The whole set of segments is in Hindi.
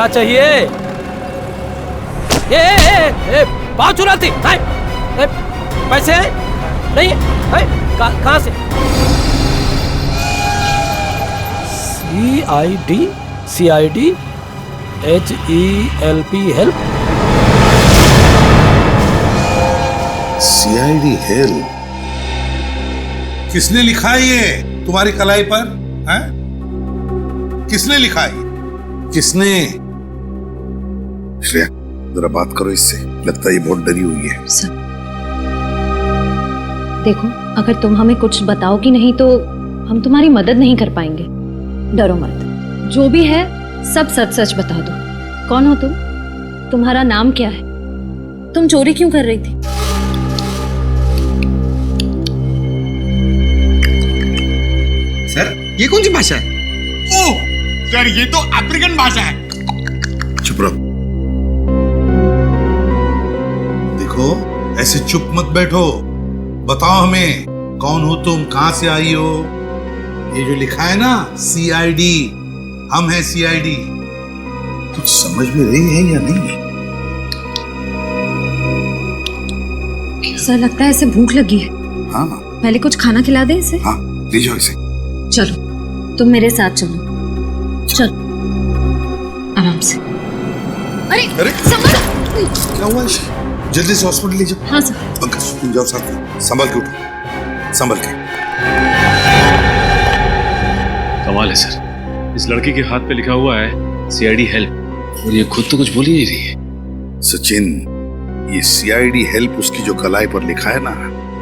क्या चाहिए? ए, पाँव चुराती पैसे नहीं कहाँ से? CID HELP help. CID help किसने लिखा है ये तुम्हारी कलाई पर? हैं? किसने लिखा है? किसने? श्रेया जरा बात करो इससे, लगता है ये बहुत डरी हुई है। सर देखो, अगर तुम हमें कुछ बताओगी नहीं तो हम तुम्हारी मदद नहीं कर पाएंगे। डरो मत, जो भी है सब सच सच बता दो। कौन हो तुम? तुम्हारा नाम क्या है? तुम चोरी क्यों कर रही थी? सर ये कौन सी भाषा है? ओह सर ये तो अफ्रीकन भाषा है। चुप रहो। देखो ऐसे चुप मत बैठो, बताओ हमें कौन हो तुम, कहां से आई हो? ये जो लिखा है ना CID, हम हैं CID, कुछ समझ में रही है या नहीं? सर लगता है इसे भूख लगी है। हाँ पहले कुछ खाना खिला दे इसे। हाँ ले जाओ इसे। चलो तुम मेरे साथ चलो, चलो आराम से। अरे संभल। क्या हुआ इसे? जल्दी से हॉस्पिटल ले जाओ। हाँ सर। पंकज तुम जाओ साथ में, संभल के उठो, संभल के। कमाल है सर, इस लड़की के हाथ पे लिखा हुआ है CID हेल्प और ये खुद तो कुछ बोल ही नहीं रही है। सचिन, ये CID हेल्प उसकी जो कलाई पर लिखा है ना,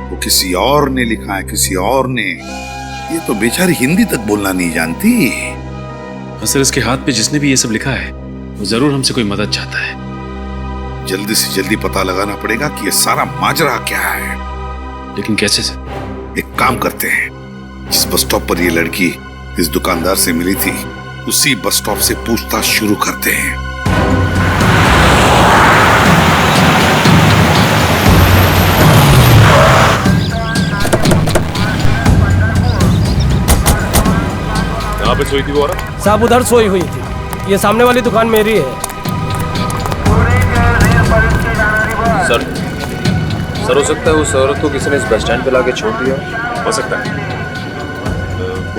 वो किसी और ने लिखा है, किसी और ने। ये तो बेचारी हिंदी तक बोलना नहीं जानती। हाँ सर, इसके हाथ पे जिसने भी ये सब लिखा है वो जरूर हमसे कोई मदद चाहता है। जल्दी से जल्दी पता लगाना पड़ेगा कि ये सारा माजरा क्या है। लेकिन कैसे सर? एक काम करते हैं, जिस बस स्टॉप पर ये लड़की इस दुकानदार से मिली थी उसी बस स्टॉप से पूछताछ शुरू करते हैं। कहाँ पे सोई थी वो औरत? साहब उधर सोई हुई थी, ये सामने वाली दुकान मेरी है। सर हो सकता है उस औरत को किसी ने इस बस स्टैंड पे लाके छोड़ दिया। हो सकता है।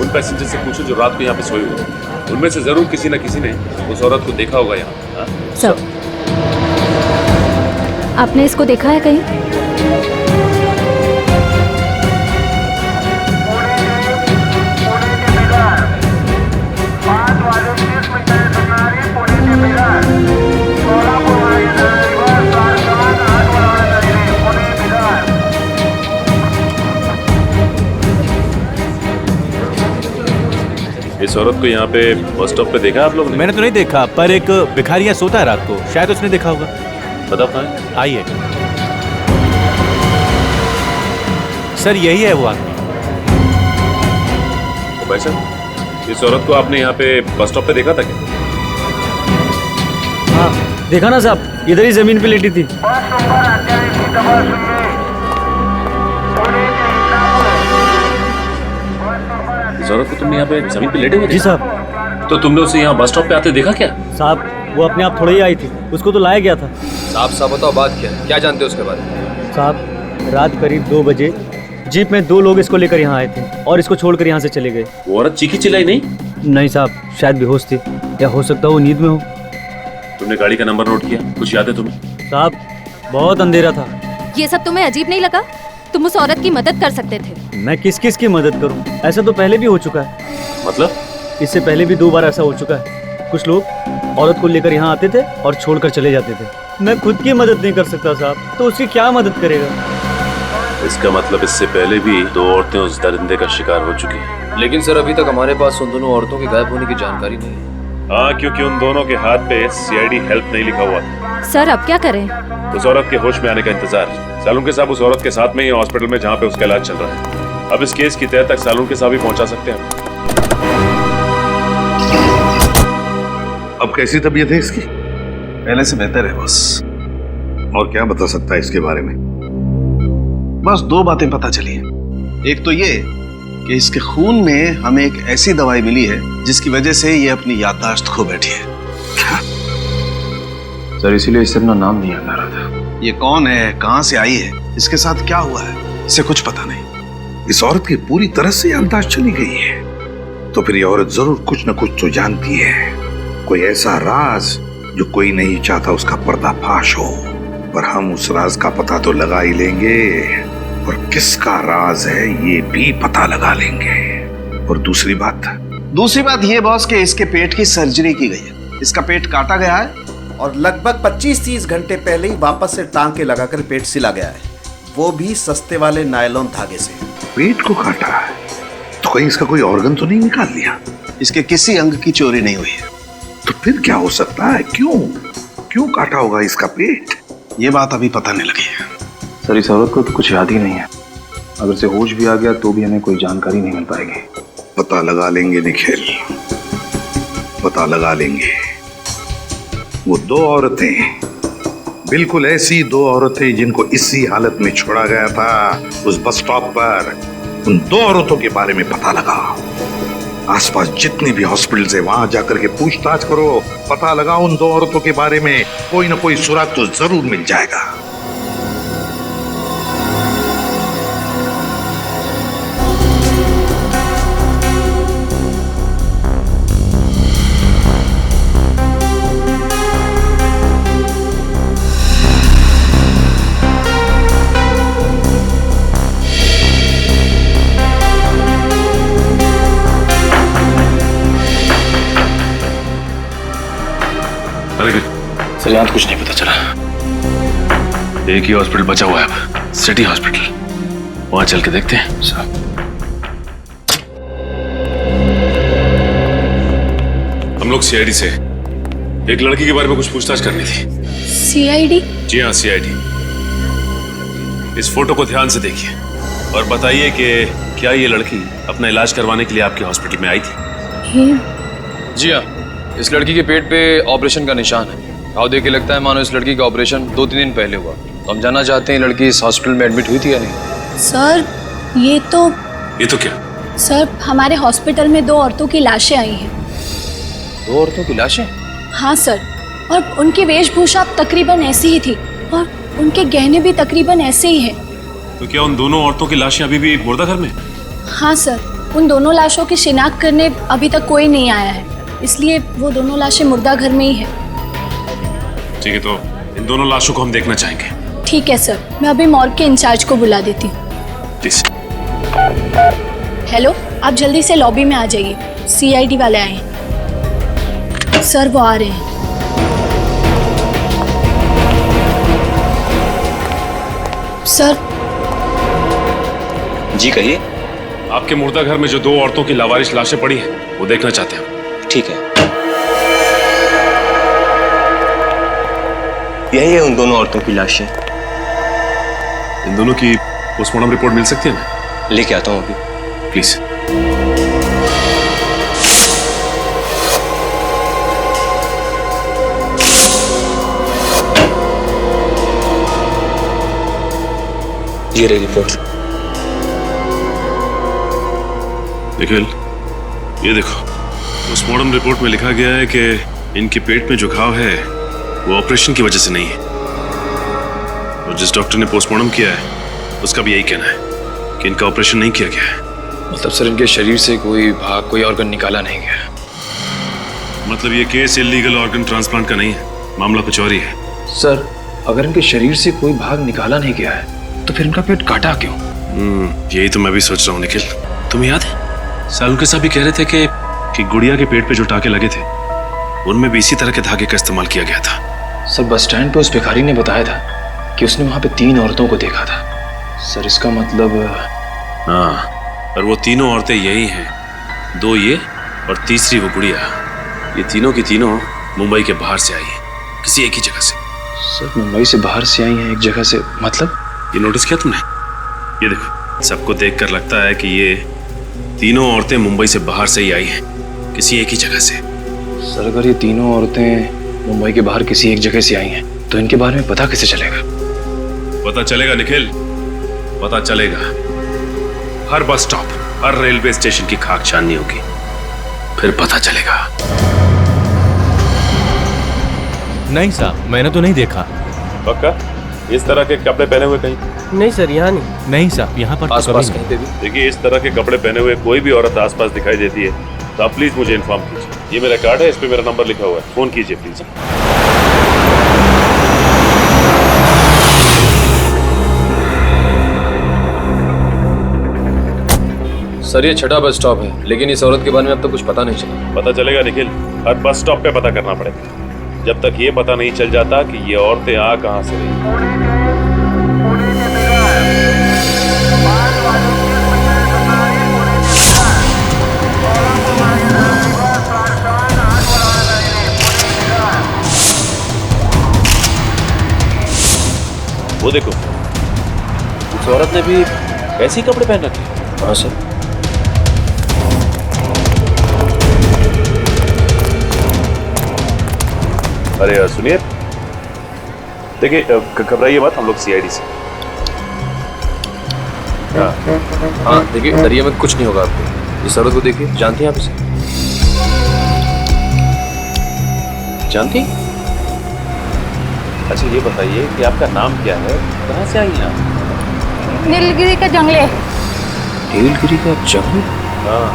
उन पैसेंजर से पूछो जो रात को यहाँ पे सोए हुए, उनमें से जरूर किसी न किसी ने उस औरत को देखा होगा यहाँ। सर आपने इसको देखा है कहीं? इस औरत को यहाँ पे बस स्टॉप पे देखा आप लोगों ने? मैंने तो नहीं देखा, पर एक भिखारी यहाँ सोता है रात को, शायद उसने देखा होगा। बताओ कहाँ है? आइए सर, यही है वो आदमी। भाई साहब, इस औरत को आपने यहाँ पे बस स्टॉप पे देखा था क्या? हाँ देखा ना साहब, इधर ही जमीन पे लेटी थी। इस औरत को तुमने यहाँ पे जमीन पे लेटे हुए? जी साहब। तो तुमने उसे यहाँ बस स्टॉप पे आते देखा क्या? साहब वो अपने आप थोड़ी ही आई थी, उसको तो लाया गया था। साहब बताओ बात क्या है, क्या जानते हो उसके बारे में? साहब रात करीब 2 बजे जीप में 2 लोग इसको लेकर यहाँ आए थे और इसको छोड़कर यहाँ से चले गए। वो औरत चीखी चिल्लाई नहीं? नहीं साहब, शायद बेहोश थी या हो सकता है वो नींद में हो। तुमने गाड़ी का नंबर नोट किया? कुछ याद है तुम्हें? साहब बहुत अंधेरा था। ये सब तुम्हें अजीब नहीं लगा? तुम उस औरत की मदद कर सकते थे। मैं किस किस की मदद करूं? ऐसा तो पहले भी हो चुका है। मतलब? इससे पहले भी 2 बार ऐसा हो चुका है। कुछ लोग औरत को लेकर यहाँ आते थे और छोड़कर चले जाते थे। मैं खुद की मदद नहीं कर सकता साहब, तो उसकी क्या मदद करेगा? इसका मतलब इससे पहले भी 2 औरतें उस दरिंदे का शिकार हो चुकी हैं। लेकिन सर अभी तक हमारे पास उन दोनों औरतों के गायब होने की जानकारी नहीं है। हाँ, क्योंकि उन दोनों के हाथ पे CID हेल्प नहीं लिखा हुआ था। सर अब क्या करें? उस औरत के होश में आने का इंतजार। सालुंके साहब उस औरत के साथ में ही हॉस्पिटल में जहाँ पे उसका इलाज चल रहा है। अब इस केस की तह तक सालुंके साहब ही पहुंचा सकते हैं। अब कैसी तबीयत है इसकी? पहले से बेहतर है बस। और क्या बता सकता है इसके बारे में? बस 2 बातें पता चली हैं। एक तो ये कि इसके खून में हमें एक ऐसी दवाई मिली है जिसकी वजह से ये अपनी याददाश्त खो बैठी है। सर इसीलिए इससे अपना नाम नहीं याद आ रहा था। ये कौन है, कहां से आई है, इसके साथ क्या हुआ है, इसे कुछ पता नहीं। इस औरत की पूरी तरह से अंदाज चली गई है, तो फिर ये औरत जरूर कुछ न कुछ तो जानती है। कोई ऐसा राज जो कोई नहीं चाहता उसका पर्दाफाश हो। पर हम उस राज का पता तो लगा ही लेंगे, और किसका राज है ये भी पता लगा लेंगे। और दूसरी बात ये बॉस कि इसके पेट की सर्जरी की गई है। इसका पेट काटा गया है और लगभग 25-30 घंटे पहले ही वापस से टांके लगाकर पेट सिला गया है, वो भी सस्ते वाले नायलॉन धागे से। पेट को काटा है तो कहीं इसका कोई ऑर्गन तो नहीं निकाल लिया? इसके किसी अंग की चोरी नहीं हुई है। तो फिर क्या हो सकता है? क्यों काटा होगा इसका पेट? ये बात अभी पता नहीं लगी है। सर इस औरत को तो कुछ याद ही नहीं है। अगर से होश भी आ गया तो भी हमें कोई जानकारी नहीं मिल पाएगी। पता लगा लेंगे निखिल, पता लगा लेंगे। वो दो औरतें, बिल्कुल ऐसी दो औरतें जिनको इसी हालत में छोड़ा गया था उस बस स्टॉप पर, उन दो औरतों के बारे में पता लगा। आसपास जितनी भी हॉस्पिटल्स है वहां जाकर के पूछताछ करो, पता लगा उन दो औरतों के बारे में। कोई ना कोई सुराग तो जरूर मिल जाएगा। सर यहाँ कुछ नहीं पता चला। एक ही हॉस्पिटल बचा हुआ है अब, सिटी हॉस्पिटल। वहां चल के देखते हैं। सर हम लोग सीआईडी से एक लड़की के बारे में कुछ पूछताछ करनी थी। सीआईडी? जी हाँ, सीआईडी। इस फोटो को ध्यान से देखिए और बताइए कि क्या ये लड़की अपना इलाज करवाने के लिए आपके हॉस्पिटल में आई थी? जी हाँ, इस लड़की के पेट पे ऑपरेशन का निशान है। घाव देख के लगता है मानो इस लड़की का ऑपरेशन 2-3 दिन पहले हुआ। तो हम जानना चाहते हैं लड़की इस हॉस्पिटल में एडमिट हुई थी या नहीं। सर ये तो क्या? सर हमारे हॉस्पिटल में 2 औरतों की लाशें आई हैं। 2 औरतों की लाशें? हाँ सर, और उनकी वेशभूषा तकरीबन ऐसी ही थी और उनके गहने भी तकरीबन ऐसे ही हैं। तो क्या उन दोनों औरतों की लाशें अभी भी मुर्दाघर में? हाँ सर, उन दोनों लाशों की शिनाख्त करने अभी तक कोई नहीं आया है, इसलिए वो दोनों लाशें मुर्दाघर में ही है। ठीक है, तो इन दोनों लाशों को हम देखना चाहेंगे। ठीक है सर, मैं अभी मॉर्ग के इंचार्ज को बुला देती हूँ। हेलो, आप जल्दी से लॉबी में आ जाइए, सीआईडी वाले आए हैं। सर वो आ रहे हैं। सर। जी कहिए। आपके मुर्दाघर में जो 2 औरतों की लावारिश लाशें पड़ी हैं वो देखना चाहते हैं। ठीक है। यही है उन दोनों औरतों की लाशें। इन दोनों की पोस्टमार्टम रिपोर्ट मिल सकती है? मैं लेके आता हूँ अभी, प्लीज। ये रही रिपोर्ट। निखिल, ये देखो, पोस्टमार्टम रिपोर्ट में लिखा गया है कि इनके पेट में जो घाव है वो ऑपरेशन की वजह से नहीं है। और जिस डॉक्टर ने पोस्टमार्टम किया है उसका भी यही कहना है कि इनका ऑपरेशन नहीं किया गया है। मतलब सर इनके शरीर से कोई भाग, कोई ऑर्गन निकाला नहीं गया? मतलब ये केस इलीगल ऑर्गन ट्रांसप्लांट का नहीं है, मामला कुछ और ही है। सर अगर इनके शरीर से कोई भाग निकाला नहीं गया है तो फिर इनका पेट काटा क्यों? यही तो मैं भी सोच रहा हूँ निखिल। तुम्हें याद है सालू के साहब भी कह रहे थे कि गुड़िया के पेट पे जो टाके लगे थे उनमें भी इसी तरह के धागे का इस्तेमाल किया गया था। सर बस स्टैंड पे उस भिखारी ने बताया था कि उसने वहां पे 3 औरतों को देखा था। सर इसका मतलब? हाँ, और वो तीनों औरतें यही हैं, 2 ये और तीसरी वो गुड़िया। ये तीनों की तीनों मुंबई के बाहर से आई हैं, किसी एक ही जगह से। सर मुंबई से बाहर से आई हैं एक जगह से, मतलब? ये नोटिस किया तुमने? ये देखो, सबको देखकर लगता है कि ये तीनों औरतें मुंबई से बाहर से ही आई हैं, किसी एक ही जगह से। सर अगर ये तीनों औरतें मुंबई के बाहर किसी एक जगह से आई हैं तो इनके बारे में पता कैसे चलेगा? पता चलेगा निखिल, पता चलेगा। हर बस स्टॉप, हर रेलवे स्टेशन की खाक छाननी होगी, फिर पता चलेगा। नहीं साहब, मैंने तो नहीं देखा। पक्का? इस तरह के कपड़े पहने हुए कहीं? नहीं सर, यहाँ नहीं। नहीं साहब, यहाँ पर तो आसपास कभी कहीं पे भी? देखिए, इस तरह के कपड़े पहने हुए कोई भी औरत आसपास दिखाई देती है तो आप प्लीज मुझे इन्फॉर्म कीजिए। ये मेरा कार्ड है, इस पे मेरा नंबर लिखा हुआ है, फोन कीजिए प्लीज। सर ये छठा बस स्टॉप है, लेकिन इस औरत के बारे में अब तक कुछ पता नहीं चला। पता चलेगा निखिल, हर बस स्टॉप पे पता करना पड़ेगा। जब तक ये पता नहीं चल जाता कि ये औरतें आ कहां से रही। वो देखो, उस औरत ने भी ऐसे ही कपड़े पहन रखे। हाँ सर। अरे सुनिए, देखिए घबराइए मत, हम लोग सीआईडी से। हाँ देखिए, डरिए मत, कुछ नहीं होगा आपको। इस औरत को देखिए, जानती हैं आप इसे? जानती? अच्छा ये बताइए कि आपका नाम क्या है, कहाँ से आई हैं आप? नीलगिरी का जंगले। नीलगिरी का जंगल? हाँ,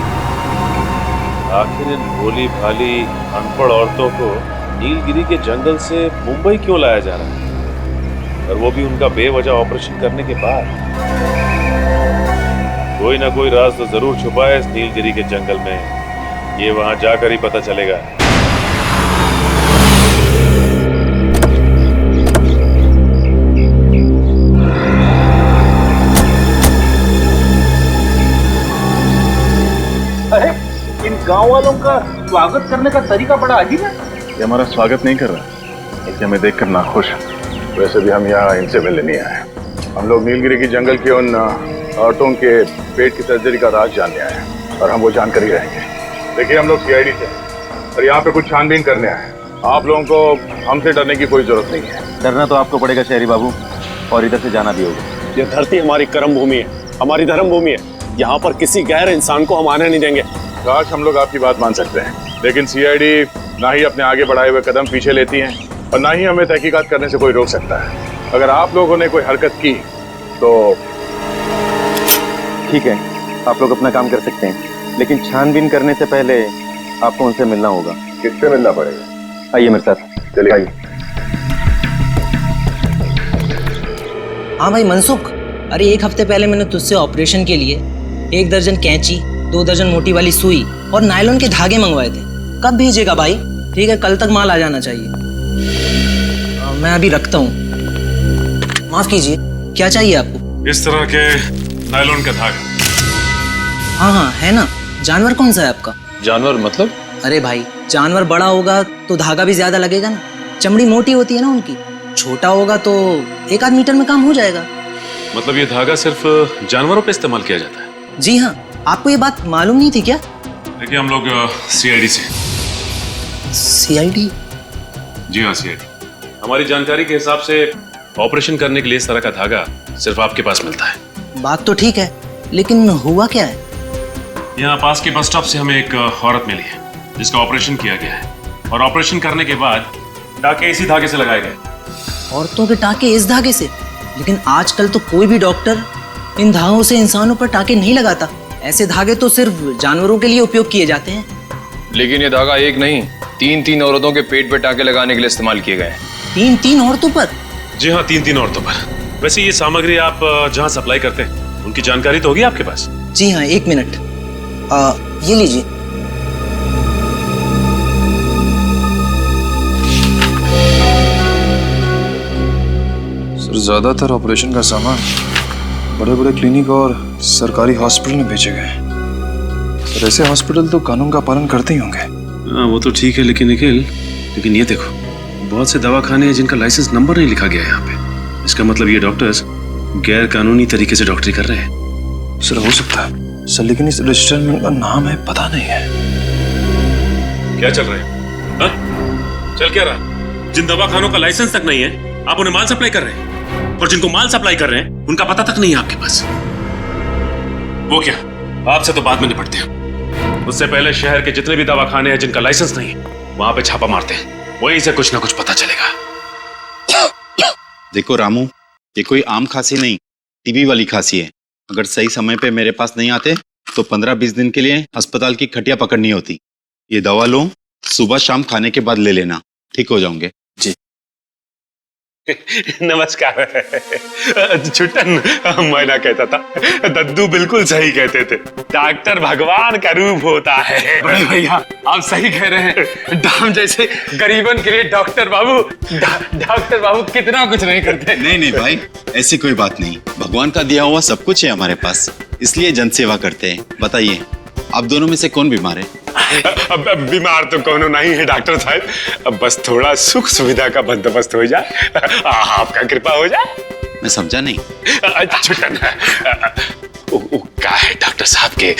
आखिर इन भोली भाली अनपढ़ औरतों को नीलगिरी के जंगल से मुंबई क्यों लाया जा रहा है, और वो भी उनका बेवजह ऑपरेशन करने के बाद? कोई ना कोई राज तो जरूर छुपा है इस नीलगिरी के जंगल में, ये वहां जाकर ही पता चलेगा। अरे इन गांव वालों का स्वागत करने का तरीका बड़ा अजीब है। ये हमारा स्वागत नहीं कर रहा, इसलिए हमें देखकर नाखुश है। वैसे भी हम यहाँ इनसे मिलने नहीं आए, हम लोग नीलगिरी की जंगल की उन औरतों के पेट की सर्जरी का राज जानने आए हैं, और हम वो जानकर ही रहेंगे। देखिए, हम लोग सीआईडी से और यहाँ पे कुछ छानबीन करने आए हैं। आप लोगों को हमसे डरने की कोई जरूरत नहीं है। डरना तो आपको पड़ेगा शहरी बाबू, और इधर से जाना भी होगा। ये धरती हमारी कर्म भूमि है, हमारी धर्म भूमि है। यहाँ पर किसी गैर इंसान को हम आने नहीं देंगे। काश हम लोग आपकी बात मान सकते हैं, लेकिन सीआईडी ना ही अपने आगे बढ़ाए हुए कदम पीछे लेती हैं, और ना ही हमें तहकीकात करने से कोई रोक सकता है। अगर आप लोगों ने कोई हरकत की तो ठीक है, आप लोग अपना काम कर सकते हैं, लेकिन छानबीन करने से पहले आपको उनसे मिलना होगा। किससे मिलना पड़ेगा? आइए मेरे साथ। चलिए आइए। हाँ भाई मनसुख, अरे एक हफ्ते पहले मैंने तुझसे ऑपरेशन के लिए 1 दर्जन कैंची, 2 दर्जन मोटी वाली सुई और नायलॉन के धागे मंगवाए थे। कब भेजेगा भाई? ठीक है, कल तक माल आ जाना चाहिए। मैं अभी रखता हूँ। माफ कीजिए, क्या चाहिए आपको? इस तरह के नायलॉन का धागा। हाँ हाँ है ना। जानवर कौन सा है आपका? जानवर मतलब? अरे भाई, जानवर बड़ा होगा तो धागा भी ज्यादा लगेगा ना, चमड़ी मोटी होती है ना उनकी। छोटा होगा तो 1 आध मीटर में काम हो जाएगा। मतलब ये धागा सिर्फ जानवरों पे इस्तेमाल किया जाता है? जी हाँ, आपको ये बात मालूम नहीं थी क्या? देखिए, हम लोग सीआईडी से। सीआईडी? जी हाँ, सीआईडी। हमारी जानकारी के हिसाब से ऑपरेशन करने के लिए इस तरह का धागा सिर्फ आपके पास मिलता है। बात तो ठीक है, लेकिन हुआ क्या है? यहाँ पास के बस स्टॉप से हमें एक औरत मिली है जिसका ऑपरेशन किया गया है, और ऑपरेशन करने के बाद टाके इसी धागे से लगाए गए। औरतों के टाके इस धागे से? लेकिन आजकल तो कोई भी डॉक्टर इन धागों से इंसानों पर टाके नहीं लगाता। ऐसे धागे तो सिर्फ जानवरों के लिए उपयोग किए जाते हैं। लेकिन ये धागा एक नहीं, 3 औरतों के पेट पे टाके लगाने के लिए इस्तेमाल किए गए हैं। 3 औरतों पर? जी हाँ, 3 औरतों पर। वैसे ये सामग्री आप जहाँ सप्लाई करते हैं उनकी जानकारी तो होगी आपके पास? जी हाँ, 1 मिनट। ये लीजिए। सर, ज्यादातर ऑपरेशन का सामान बड़े बड़े क्लिनिक और सरकारी हॉस्पिटल में भेजे गए। सर, ऐसे हॉस्पिटल तो कानून का पालन करते ही होंगे। हाँ, वो तो ठीक है, लेकिन निखिल, लेकिन ये देखो, बहुत से दवाखाने हैं जिनका लाइसेंस नंबर नहीं लिखा गया है यहाँ पे। इसका मतलब ये डॉक्टर्स गैर कानूनी तरीके से डॉक्टरी कर रहे हैं। सर, हो सकता है सर, लेकिन इस रजिस्टर में उनका नाम है, पता नहीं है। क्या चल रहा है? हाँ? चल क्या रहा? जिन दवाखानों का लाइसेंस तक नहीं है, आप उन्हें माल सप्लाई कर रहे हैं, और जिनको माल सप्लाई कर रहे हैं उनका पता तक नहीं है आपके पास। वो क्या, आपसे तो बाद में निपटते हैं। उससे पहले शहर के जितने भी दवाखाने हैं जिनका लाइसेंस नहीं है, वहां पे छापा मारते हैं वहीं से कुछ ना कुछ पता चलेगा। देखो रामू, ये कोई आम खांसी नहीं, टीबी वाली खांसी है। अगर सही समय पे मेरे पास नहीं आते तो 15-20 दिन के लिए अस्पताल की खटिया पकड़नी होती। ये दवा लो, सुबह शाम खाने के बाद ले लेना, ठीक हो जाओगे। जी नमस्कार। छुट्टन, मैं ना कहता था, दद्दू बिल्कुल सही कहते थे, डॉक्टर भगवान का रूप होता है। बड़े भैया आप सही कह रहे हैं, दाम जैसे गरीबन के लिए डॉक्टर बाबू कितना कुछ नहीं करते। नहीं भाई, ऐसी कोई बात नहीं। भगवान का दिया हुआ सब कुछ है हमारे पास, इसलिए जन सेवा करते हैं। बताइए, आप दोनों में से कौन बीमार है? अब बीमार तो कोनो नहीं है डॉक्टर साहब, अब बस थोड़ा सुख सुविधा का बंदोबस्त हो जाए, आपका कृपा हो जाए। मैं समझा नहीं। छुट्टन, क्या है डॉक्टर साहब के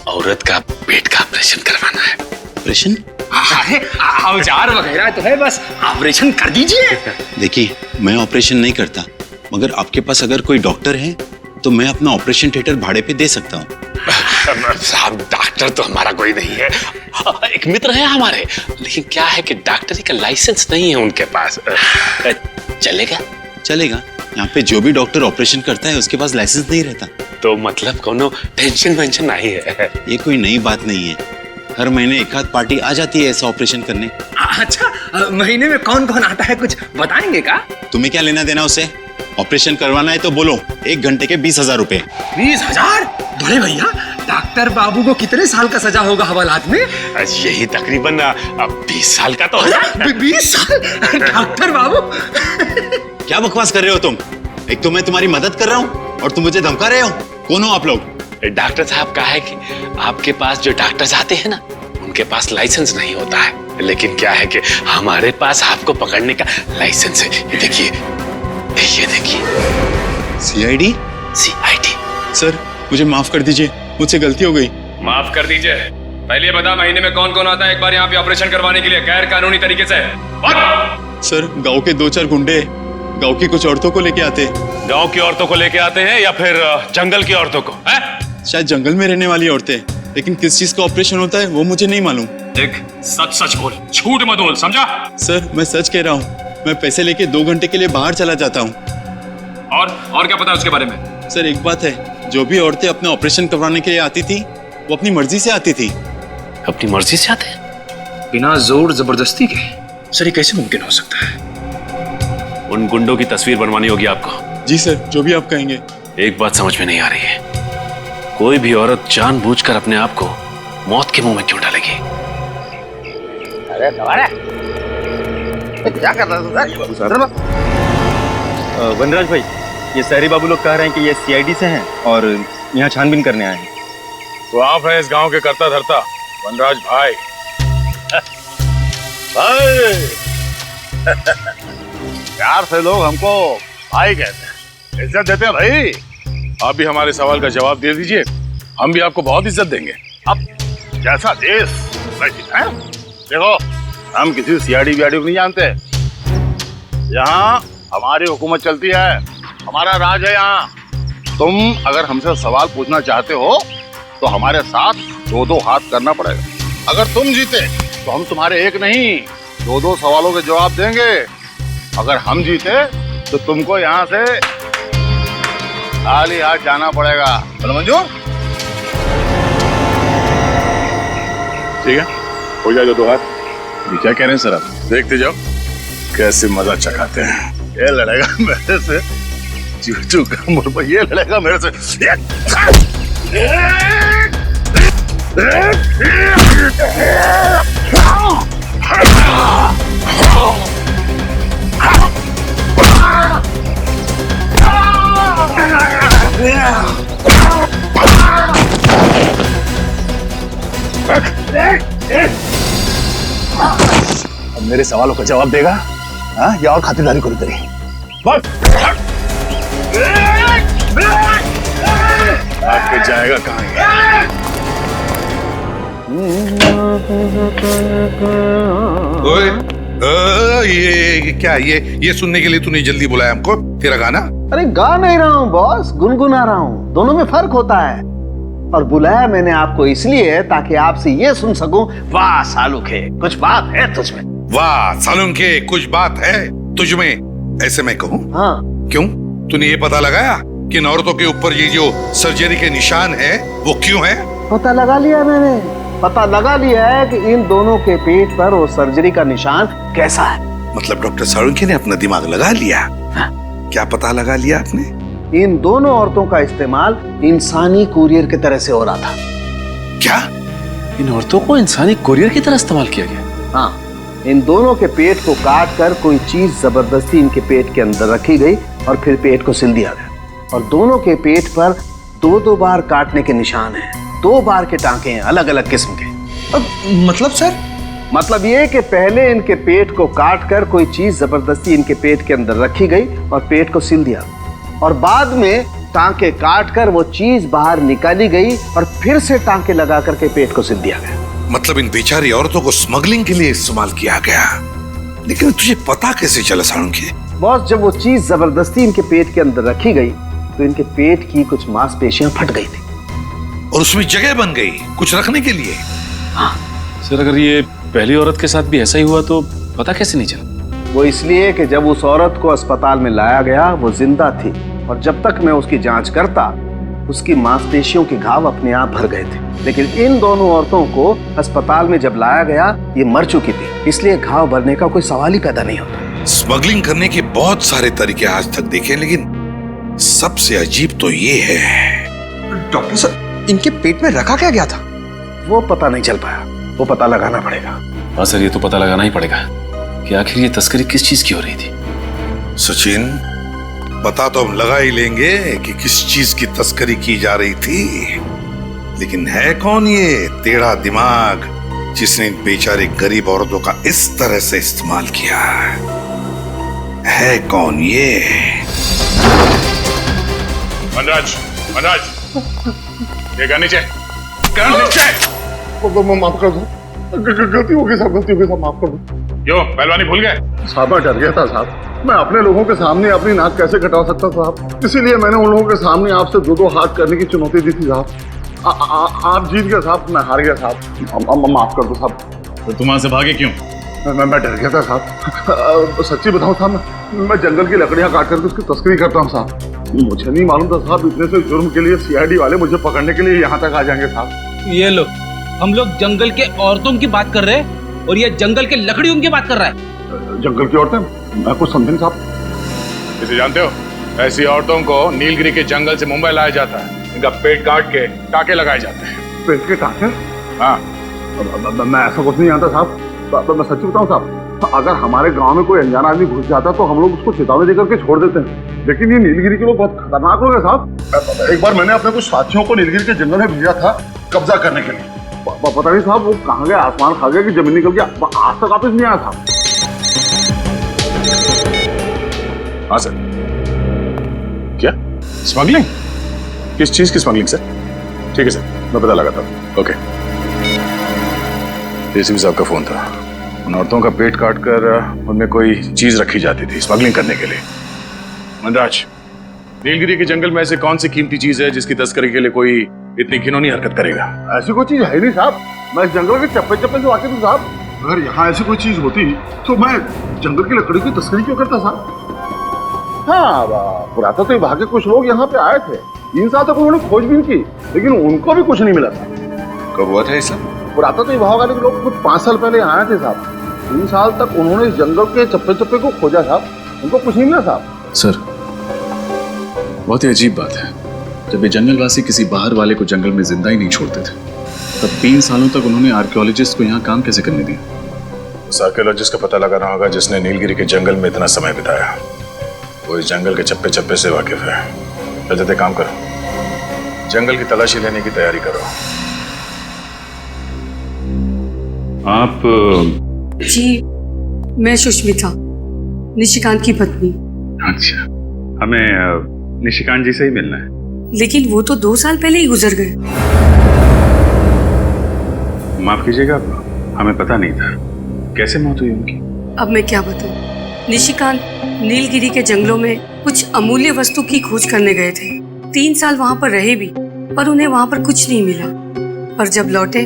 औरत का पेट का ऑपरेशन करवाना है। ऑपरेशन? अरे औजार वगैरह तो है, बस ऑपरेशन कर दीजिए। देखिए, मैं ऑपरेशन नहीं करता, मगर आपके पास अगर कोई डॉक्टर है तो मैं अपना ऑपरेशन थिएटर भाड़े पे दे सकता हूँ। साहब, डॉक्टर तो हमारा कोई नहीं है, एक मित्र है हमारे, लेकिन क्या है कि डॉक्टरी का लाइसेंस नहीं है उनके पास। चलेगा? चलेगा। यहाँ पे जो भी डॉक्टर ऑपरेशन करता है उसके पास लाइसेंस नहीं रहता। तो मतलब कोनो टेंशन वेंशन नहीं है? ये कोई नई बात नहीं है, हर महीने एक आध पार्टी आ जाती है ऐसा ऑपरेशन करने। अच्छा, महीने में कौन कौन आता है, कुछ बताएंगे का? तुम्हें क्या लेना देना उसे? ऑपरेशन करवाना है तो बोलो, 1 घंटे के 20,000 रुपए। 20,000? बड़े भैया, डॉक्टर बाबू को कितने साल का सजा होगा हवालात में? यही तकरीबन 20 साल का तो होगा। 20 साल? डॉक्टर बाबू क्या बकवास कर रहे हो तुम? एक तो मैं तुम्हारी मदद कर रहा हूँ और तुम मुझे धमका रहे हो। कौन हो आप लोग? डॉक्टर साहब का है कि आपके पास जो डॉक्टर्स आते हैं ना, उनके पास लाइसेंस नहीं होता है, लेकिन क्या है कि हमारे पास आपको पकड़ने का लाइसेंस है। ये देखिए, ये देखिए। CID? CID। सर, मुझे माफ कर दीजिए, मुझसे गलती हो गई। माफ कर दीजिए। पहले बता, महीने में कौन कौन आता है एक बार यहाँ पे ऑपरेशन करवाने के लिए गैर कानूनी तरीके से? सर, गांव के 2-4 गुंडे गांव की कुछ औरतों को लेके आते। गांव की औरतों को लेके आते हैं या फिर जंगल की औरतों को? शायद जंगल में रहने वाली औरतें, लेकिन किस चीज का ऑपरेशन होता है वो मुझे नहीं मालूम। देख, सच सच बोल, झूठ मत बोल, समझा? सर, मैं सच कह रहा हूँ। मैं पैसे लेके 2 घंटे के लिए बाहर चला जाता हूँ। और क्या पता है उसके बारे में? सर, एक बात है, जो भी औरतें अपने ऑपरेशन करवाने के लिए आती थी वो अपनी मर्जी से आती थी। अपनी मर्जी से आते? बिना जोर जबरदस्ती के? सर, ये कैसे मुमकिन हो सकता है? उन गुंडों की तस्वीर बनवानी होगी आपको। जी सर, जो भी आप कहेंगे। एक बात समझ में नहीं आ रही है, कोई भी औरत जानबूझकर अपने आप को मौत के मुंह में क्यों डालेगी? अरे तुम्हारे क्या कर रहा है? वनराज भाई, ये सहरी बाबू लोग कह रहे हैं कि ये CID से हैं और यहाँ छानबीन करने आए हैं। तो आप हैं इस गांव के करता धरता वनराज भाई। भाई प्यार से लोग हमको भाई कहते हैं, इज्जत देते हैं भाई। आप भी हमारे सवाल का जवाब दे दीजिए, हम भी आपको बहुत इज्जत देंगे। अब जैसा देश वैसी है। देखो, हम किसी CID को नहीं जानते, यहाँ हमारी हुकूमत चलती है, हमारा राज है यहाँ। तुम अगर हमसे सवाल पूछना चाहते हो तो हमारे साथ 2-2 हाथ करना पड़ेगा। अगर तुम जीते तो हम तुम्हारे एक नहीं 2-2 सवालों के जवाब देंगे। अगर हम जीते तो तुमको यहाँ से खाली हाथ जाना पड़ेगा। चलो मंजूर? ठीक है, हो जाए 2-2 हाथ। ये क्या कह रहे हैं सर आप? देखते जाओ कैसे मजा चखाते हैं। ये लड़ेगा मेरे से चूचू का मुड़ पर, ये लड़ेगा मेरे से। अब मेरे सवालों का जवाब देगा या और खातिरदारी करी तेरी? आपके जाएगा कहाँ? ये क्या, ये सुनने के लिए तूने जल्दी बुलाया हमको? तेरा गाना? अरे गा नहीं रहा हूँ बॉस, गुनगुना रहा हूँ। दोनों में फर्क होता है। और बुलाया मैंने आपको इसलिए ताकि आपसे ये सुन सकूं, वाह सालुखे, कुछ बात है तुझमें। वाह सालुंखे, कुछ बात है तुझ में, ऐसे मैं कहूँ। हाँ। क्यों? तूने ये पता लगाया कि इन औरतों के ऊपर ये जो सर्जरी के निशान है वो क्यों है? पता लगा लिया मैंने, पता लगा लिया है कि इन दोनों के पेट पर वो सर्जरी का निशान कैसा है। मतलब डॉक्टर सालुंखे ने अपना दिमाग लगा लिया। हाँ। क्या पता लगा लिया आपने? इन दोनों औरतों का इस्तेमाल इंसानी कुरियर की तरह से हो रहा था। क्या? इन औरतों को इंसानी कुरियर की तरह इस्तेमाल किया गया? हाँ, इन दोनों के पेट को काट कर कोई चीज जबरदस्ती इनके पेट के अंदर रखी गई और फिर पेट को सिल दिया गया। और दोनों के पेट पर 2-2 बार काटने के निशान हैं, 2 बार के टांके हैं अलग अलग किस्म के। मतलब सर? मतलब ये कि पहले इनके पेट को काट कर कोई चीज जबरदस्ती इनके पेट के अंदर रखी गई और पेट को सिल दिया, और बाद में टांके काट कर वो चीज बाहर निकाली गई और फिर से टांके लगा करके पेट को सिल दिया गया। मतलब इन बेचारी औरतों को स्मगलिंग के लिए इस्तेमाल किया गया। लेकिन तुझे पता कैसे चला सालुंखे? बॉस, जब वो चीज जबरदस्ती इनके पेट के अंदर रखी गई तो इनके पेट की कुछ मांसपेशियां फट गई थी और उसमें जगह बन गई कुछ रखने के लिए। हाँ। सर, अगर ये पहली औरत के साथ भी ऐसा ही हुआ तो पता कैसे नहीं चला? वो इसलिए कि जब उस औरत को अस्पताल में लाया गया वो जिंदा थी, और जब तक मैं उसकी जांच करता उसकी मांसपेशियों के घाव अपने आप भर गए थे। लेकिन इन दोनों औरतों को अस्पताल में जब लाया गया ये मर चुकी थी, इसलिए घाव भरने का कोई सवाल ही पैदा नहीं होता। स्मगलिंग करने के बहुत सारे तरीके आज तक देखे, लेकिन सबसे अजीब तो ये है। डॉक्टर सर, इनके पेट में रखा क्या गया था? वो पता नहीं चल पाया, वो पता लगाना पड़ेगा। हाँ सर, ये तो पता लगाना ही पड़ेगा कि आखिर ये तस्करी किस चीज की हो रही थी। सचिन, पता तो हम लगा ही लेंगे कि किस चीज की तस्करी की जा रही थी, लेकिन है कौन ये टेढ़ा दिमाग जिसने इन बेचारे गरीब औरतों का इस तरह से इस्तेमाल किया? है कौन ये? वनराज, ये नीचे, नीचे। माफ कर दो, गलती हो गई साहब, गलती हो गई साहब, माफ कर दो। क्यों पहलवानी भूल गए? साहब मैं डर गया था साहब, मैं अपने लोगों के सामने अपनी नाक कैसे कटा सकता साहब, इसीलिए मैंने उन लोगों के सामने आपसे 2-2 हाथ करने की चुनौती दी थी साहब। आप जीत गए साहब, मैं हार गया साहब, माफ कर दो साहब। तो तुम वहां से भागे क्यों? मैं डर गया था साहब। सच्ची बताऊं साहब, मैं जंगल की लकड़ियां काट करके उसकी तस्करी करता हूँ साहब। मुझे नहीं मालूम था साहब इतने से जुर्म के लिए सीआईडी वाले मुझे पकड़ने के लिए यहाँ तक आ जाएंगे साहब। ये लो, हम लोग जंगल के औरतों की बात कर रहे हैं और ये जंगल के लकड़ियों की बात कर रहा है। जंगल की औरतें? मैं कुछ समझे नहीं साहब। इसे जानते हो? ऐसी औरतों को नीलगिरी के जंगल से मुंबई लाया जाता है, इनका पेट काट के टाके लगाए जाते हैं। पेट के टाके? हाँ। मैं ऐसा कुछ नहीं जानता साहब। मैं सच्ची बताऊं साहब, अगर हमारे गांव में कोई अनजाना आदमी घुस जाता तो हम लोग उसको चेतावनी देकर के छोड़ देते हैं, लेकिन ये नीलगिरी के लोग बहुत खतरनाक लोग हैं साहब। एक बार मैंने अपने कुछ साथियों को नीलगिरी के जंगल में भेजा था कब्जा करने के लिए। पता नहीं साहब वो कहाँ गया, आसमान खा गया कि जमीन निकल गया, आज तक वापस नहीं आया था। हाँ सर। क्या स्मगलिंग? किस चीज की स्मगलिंग सर? ठीक है सर, मैं पता लगाता हूँ। ओके। एसीपी साहब का फोन था, उन औरतों का पेट काटकर उनमें कोई चीज रखी जाती थी स्मगलिंग करने के लिए। मनराज, नीलगिरी के जंगल में ऐसे कौन सी कीमती चीज है जिसकी तस्करी के लिए कोई इतनी घिनौनी हरकत करेगा? ऐसी कोई चीज है नहीं साहब, मैं इस जंगल के चप्पे चप्पे से वाकिफ हूँ साहब। अगर यहाँ ऐसी कोई चीज होती तो मैं जंगल की लकड़ी की तस्करी क्यों करता साहब? हाँ, पुरातत्व विभाग के कुछ लोग यहाँ पे आए थे, 3 साल तक उन्होंने खोजबीन की, लेकिन उनको भी कुछ नहीं मिला था। कब हुआ था ऐसा? पुरातत्व विभाग वाले लोग कुछ 5 साल पहले आए थे साहब। 3 साल तक उन्होंने इस जंगल के चप्पे चप्पे को खोजा साहब, उनको कुछ नहीं मिला साहब। सर, बहुत ही अजीब बात है, जब ये जंगलवासी किसी बाहर वाले को जंगल में जिंदा ही नहीं छोड़ते थे, तब 3 सालों तक उन्होंने आर्कियोलॉजिस्ट को यहाँ काम कैसे करने दिया? उस आर्कियोलॉजिस्ट का पता लगाना होगा जिसने नीलगिरी के जंगल में इतना समय बिताया। वो इस जंगल के चप्पे चप्पे से वाकिफ है। जल्दी काम करो, जंगल की तलाशी लेने की तैयारी करो। आप? जी, मैं सुष्मिता, निशिकांत की पत्नी। अच्छा, हमें निशिकांत जी से ही मिलना है। लेकिन वो तो 2 साल पहले ही गुजर गए। माफ कीजिएगा, हमें पता नहीं था। कैसे मौत हुई उनकी? अब मैं क्या बताऊं? निशिकांत नीलगिरी के जंगलों में कुछ अमूल्य वस्तु की खोज करने गए थे। 3 साल वहाँ पर रहे भी, पर उन्हें वहाँ पर कुछ नहीं मिला। पर जब लौटे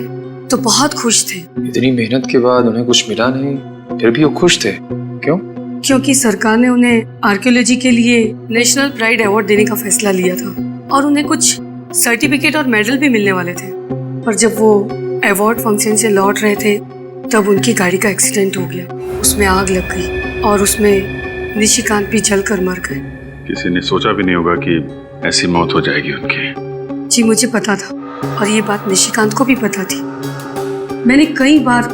तो बहुत खुश थे। इतनी मेहनत के बाद उन्हें कुछ मिला नहीं फिर भी वो खुश थे, क्यों? क्योंकि सरकार ने उन्हें आर्कियोलॉजी के लिए नेशनल प्राइड अवार्ड देने का फैसला लिया था और उन्हें कुछ सर्टिफिकेट और मेडल भी मिलने वाले थे। पर जब वो अवार्ड फंक्शन से लौट रहे थे तब उनकी गाड़ी का एक्सीडेंट हो गया, उसमें आग लग गई और उसमें निशिकांत भी जलकर मर गए। किसी ने सोचा भी नहीं होगा कि ऐसी मौत हो जाएगी उनकी। जी मुझे पता था और ये बात निशिकांत को भी पता थी। मैंने कई बार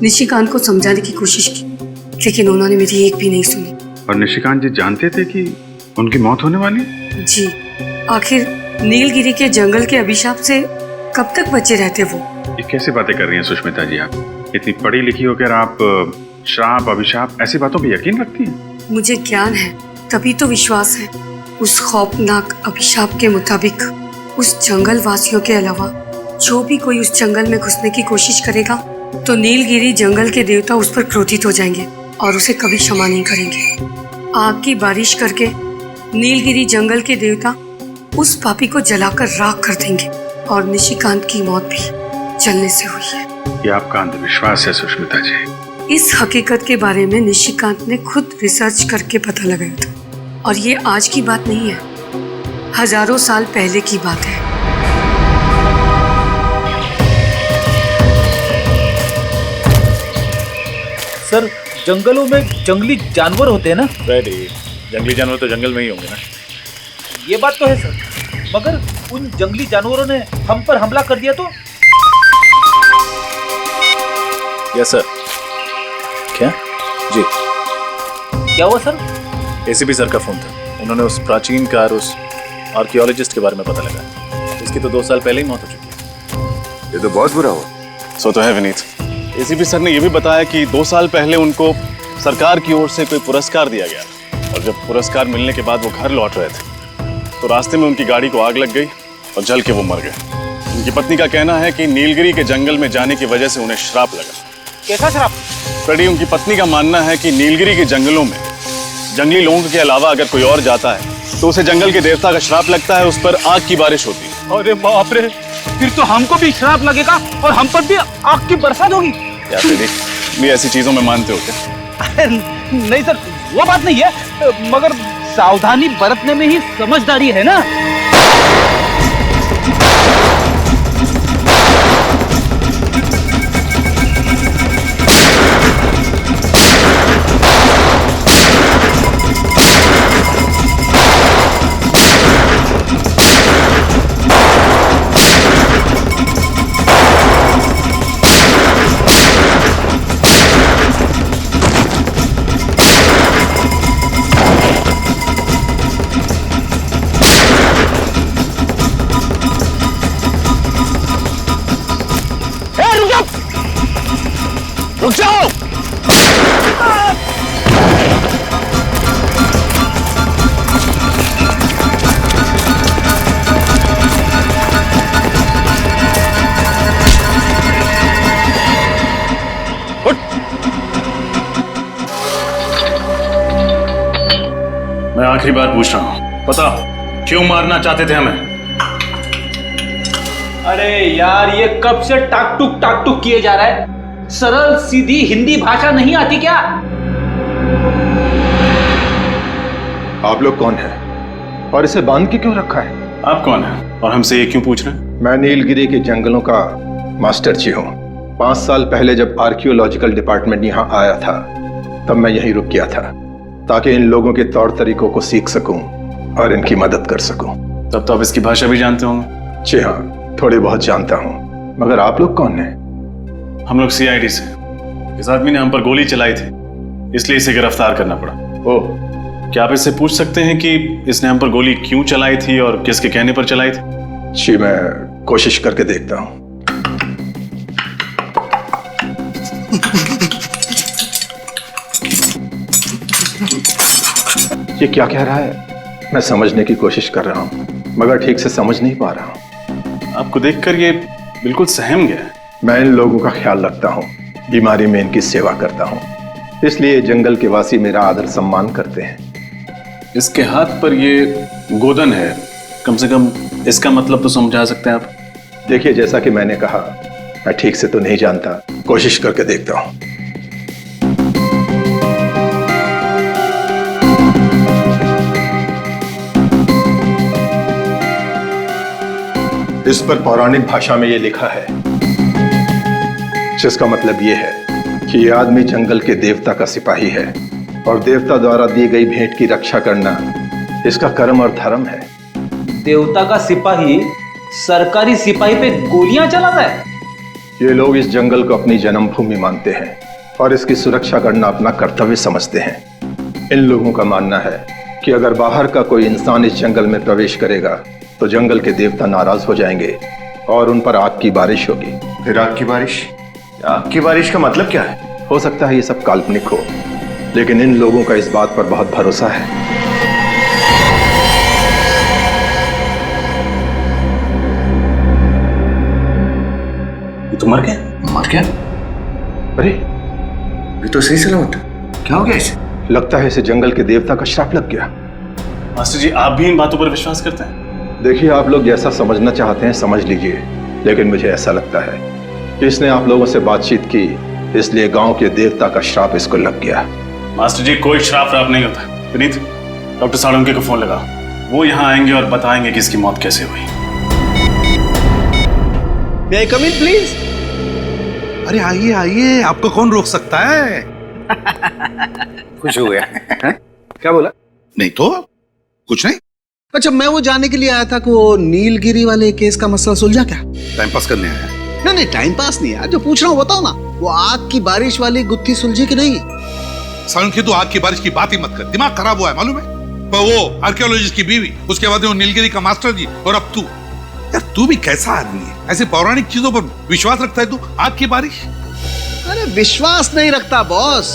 निशिकांत को समझाने की कोशिश की लेकिन उन्होंने मेरी एक भी नहीं सुनी। और निशिकांत जी जानते थे कि उनकी मौत होने वाली? जी, आखिर नीलगिरी के जंगल के अभिशाप से कब तक बचे रहते वो? ये कैसी बातें कर रही हैं सुष्मिता जी आप? इतनी पढ़ी लिखी होकर आप श्राप अभिशाप ऐसी बातों पे यकीन रखती हैं? मुझे ज्ञान है तभी तो विश्वास है। उस खौफनाक अभिशाप के मुताबिक उस जंगल वासियों के अलावा जो भी कोई उस जंगल में घुसने की कोशिश करेगा तो नीलगिरी जंगल के देवता उस पर क्रोधित हो जाएंगे और उसे कभी क्षमा नहीं करेंगे। आग की बारिश करके नीलगिरी जंगल के देवता उस पापी को जलाकर राख कर देंगे और निशिकांत की मौत भी जलने से हुई है। ये आपका अंधविश्वास है सुष्मिता जी। इस हकीकत के बारे में निशिकांत ने खुद रिसर्च करके पता लगाया था और ये आज की बात नहीं है, हजारों साल पहले की बात है। सर जंगलों में जंगली जानवर होते हैं ना? रेडी, जंगली जानवर तो जंगल में ही होंगे ना। ये बात तो है सर, मगर उन जंगली जानवरों ने हम पर हमला कर दिया तो? Yes sir. क्या? जी। क्या हुआ सर? एसीपी सर का फोन था, उन्होंने उस प्राचीन कार उस आर्कियोलॉजिस्ट के बारे में पता लगा। उसकी तो 2 साल पहले ही मौत हो चुकी है। ये तो बहुत बुरा हुआ। सो तो है विनीत। एसीपी सर ने यह भी बताया कि 2 साल पहले उनको सरकार की ओर से कोई पुरस्कार दिया गया और जब पुरस्कार मिलने के बाद वो घर लौट रहे थे तो रास्ते में उनकी गाड़ी को आग लग गई और जल के वो मर गए। उनकी पत्नी का कहना है कि नीलगिरी के जंगल में जाने की वजह से उन्हें श्राप लगा। कैसा श्राप? फ्रेडी, उनकी पत्नी का मानना है कि नीलगिरी के जंगलों में जंगली लोगों के अलावा अगर कोई और जाता है तो उसे जंगल के देवता का श्राप लगता है, उस पर आग की बारिश होती है। अरे बाप रे, फिर तो हमको भी श्राप लगेगा और हम पर भी आग की बरसात होगी। क्या फ्रेडी, भी ऐसी चीजों में मानते हो क्या? नहीं सर, वो बात नहीं है, मगर सावधानी बरतने में ही समझदारी है ना। रुक जाओ! मैं आखिरी बार पूछ रहा हूं, पता क्यों मारना चाहते थे हमें? अरे यार, ये कब से टाक टुक किए जा रहा है। सरल सीधी हिंदी भाषा नहीं आती क्या? आप लोग कौन हैं और इसे बांध के क्यों रखा है? आप कौन हैं और हमसे ये क्यों पूछ रहे हैं? मैं नीलगिरी के जंगलों का मास्टर जी हूँ। 5 साल पहले जब आर्कियोलॉजिकल डिपार्टमेंट यहाँ आया था तब मैं यहीं रुक गया था ताकि इन लोगों के तौर तरीकों को सीख सकूं और इनकी मदद कर सकूं। तब तो आप इसकी भाषा भी जानते होंगे? जी हाँ, थोड़ी बहुत जानता हूँ। मगर आप लोग कौन हैं? हम लोग सीआईडी से। इस आदमी ने हम पर गोली चलाई थी, इसलिए इसे गिरफ्तार करना पड़ा। ओह, क्या आप इससे पूछ सकते हैं कि इसने हम पर गोली क्यों चलाई थी और किसके कहने पर चलाई थी? जी, मैं कोशिश करके देखता हूँ। ये क्या कह रहा है? मैं समझने की कोशिश कर रहा हूँ मगर ठीक से समझ नहीं पा रहा हूँ। आपको देखकर ये बिल्कुल सहम गया है। मैं इन लोगों का ख्याल रखता हूँ, बीमारी में इनकी सेवा करता हूँ, इसलिए जंगल के वासी मेरा आदर सम्मान करते हैं। इसके हाथ पर ये गोदन है, कम से कम इसका मतलब तो समझा सकते हैं आप? देखिए, जैसा कि मैंने कहा, मैं ठीक से तो नहीं जानता, कोशिश करके देखता हूँ। इस पर पौराणिक भाषा में ये लिखा है, जिसका मतलब ये है कि ये आदमी जंगल के देवता का सिपाही है और देवता द्वारा दी गई भेंट की रक्षा करना इसका कर्म और धर्म है। देवता का सिपाही सरकारी सिपाही पे गोलियां चलाता है? ये लोग इस जंगल को अपनी जन्मभूमि मानते हैं और इसकी सुरक्षा करना अपना कर्तव्य समझते हैं। इन लोगों का मानना है कि अगर बाहर का कोई इंसान इस जंगल में प्रवेश करेगा तो जंगल के देवता नाराज हो जाएंगे और उन पर आग की बारिश होगी। फिर आग की बारिश? आग की बारिश का मतलब क्या है? हो सकता है ये सब काल्पनिक हो, लेकिन इन लोगों का इस बात पर बहुत भरोसा है। ये तो मर गया। मर गया? अरे ये तो सही सलामत। क्या हो गया इसे? लगता है इसे जंगल के देवता का श्राप लग गया। मास्टर जी, आप भी इन बातों पर विश्वास करते हैं? देखिए, आप लोग जैसा समझना चाहते हैं समझ लीजिए, लेकिन मुझे ऐसा लगता है कि इसने आप लोगों से बातचीत की, इसलिए गांव के देवता का श्राप इसको लग गया। मास्टर जी, कोई श्राप नहीं होता। विनीत, डॉक्टर साळुंके को फोन लगा, वो यहाँ आएंगे और बताएंगे कि इसकी मौत कैसे हुई। May I come in, please? अरे आइए आइए, आपको कौन रोक सकता है? खुश हो गया है? क्या बोला? नहीं तो कुछ नहीं। अच्छा, मैं वो जानने के लिए आया था कि वो नीलगिरी वाले केस का मसला सुलझा क्या? टाइम पास करने आया? नहीं, टाइम पास नहीं यार, जो पूछ रहा हूँ बताओ ना। वो आग की बारिश वाली गुत्थी सुलझी कि नहीं? साळुंके, तू आग की बारिश की बात ही मत कर, दिमाग खराब हुआ है मालूम है? पर वो आर्कियोलॉजिस्ट की बीवी, उसके बाद वो नीलगिरी का मास्टर जी, और अब तू। यार तू भी कैसा आदमी है? ऐसे पौराणिक चीजों पर विश्वास रखता है तू? आग की बारिश? अरे विश्वास नहीं रखता बॉस,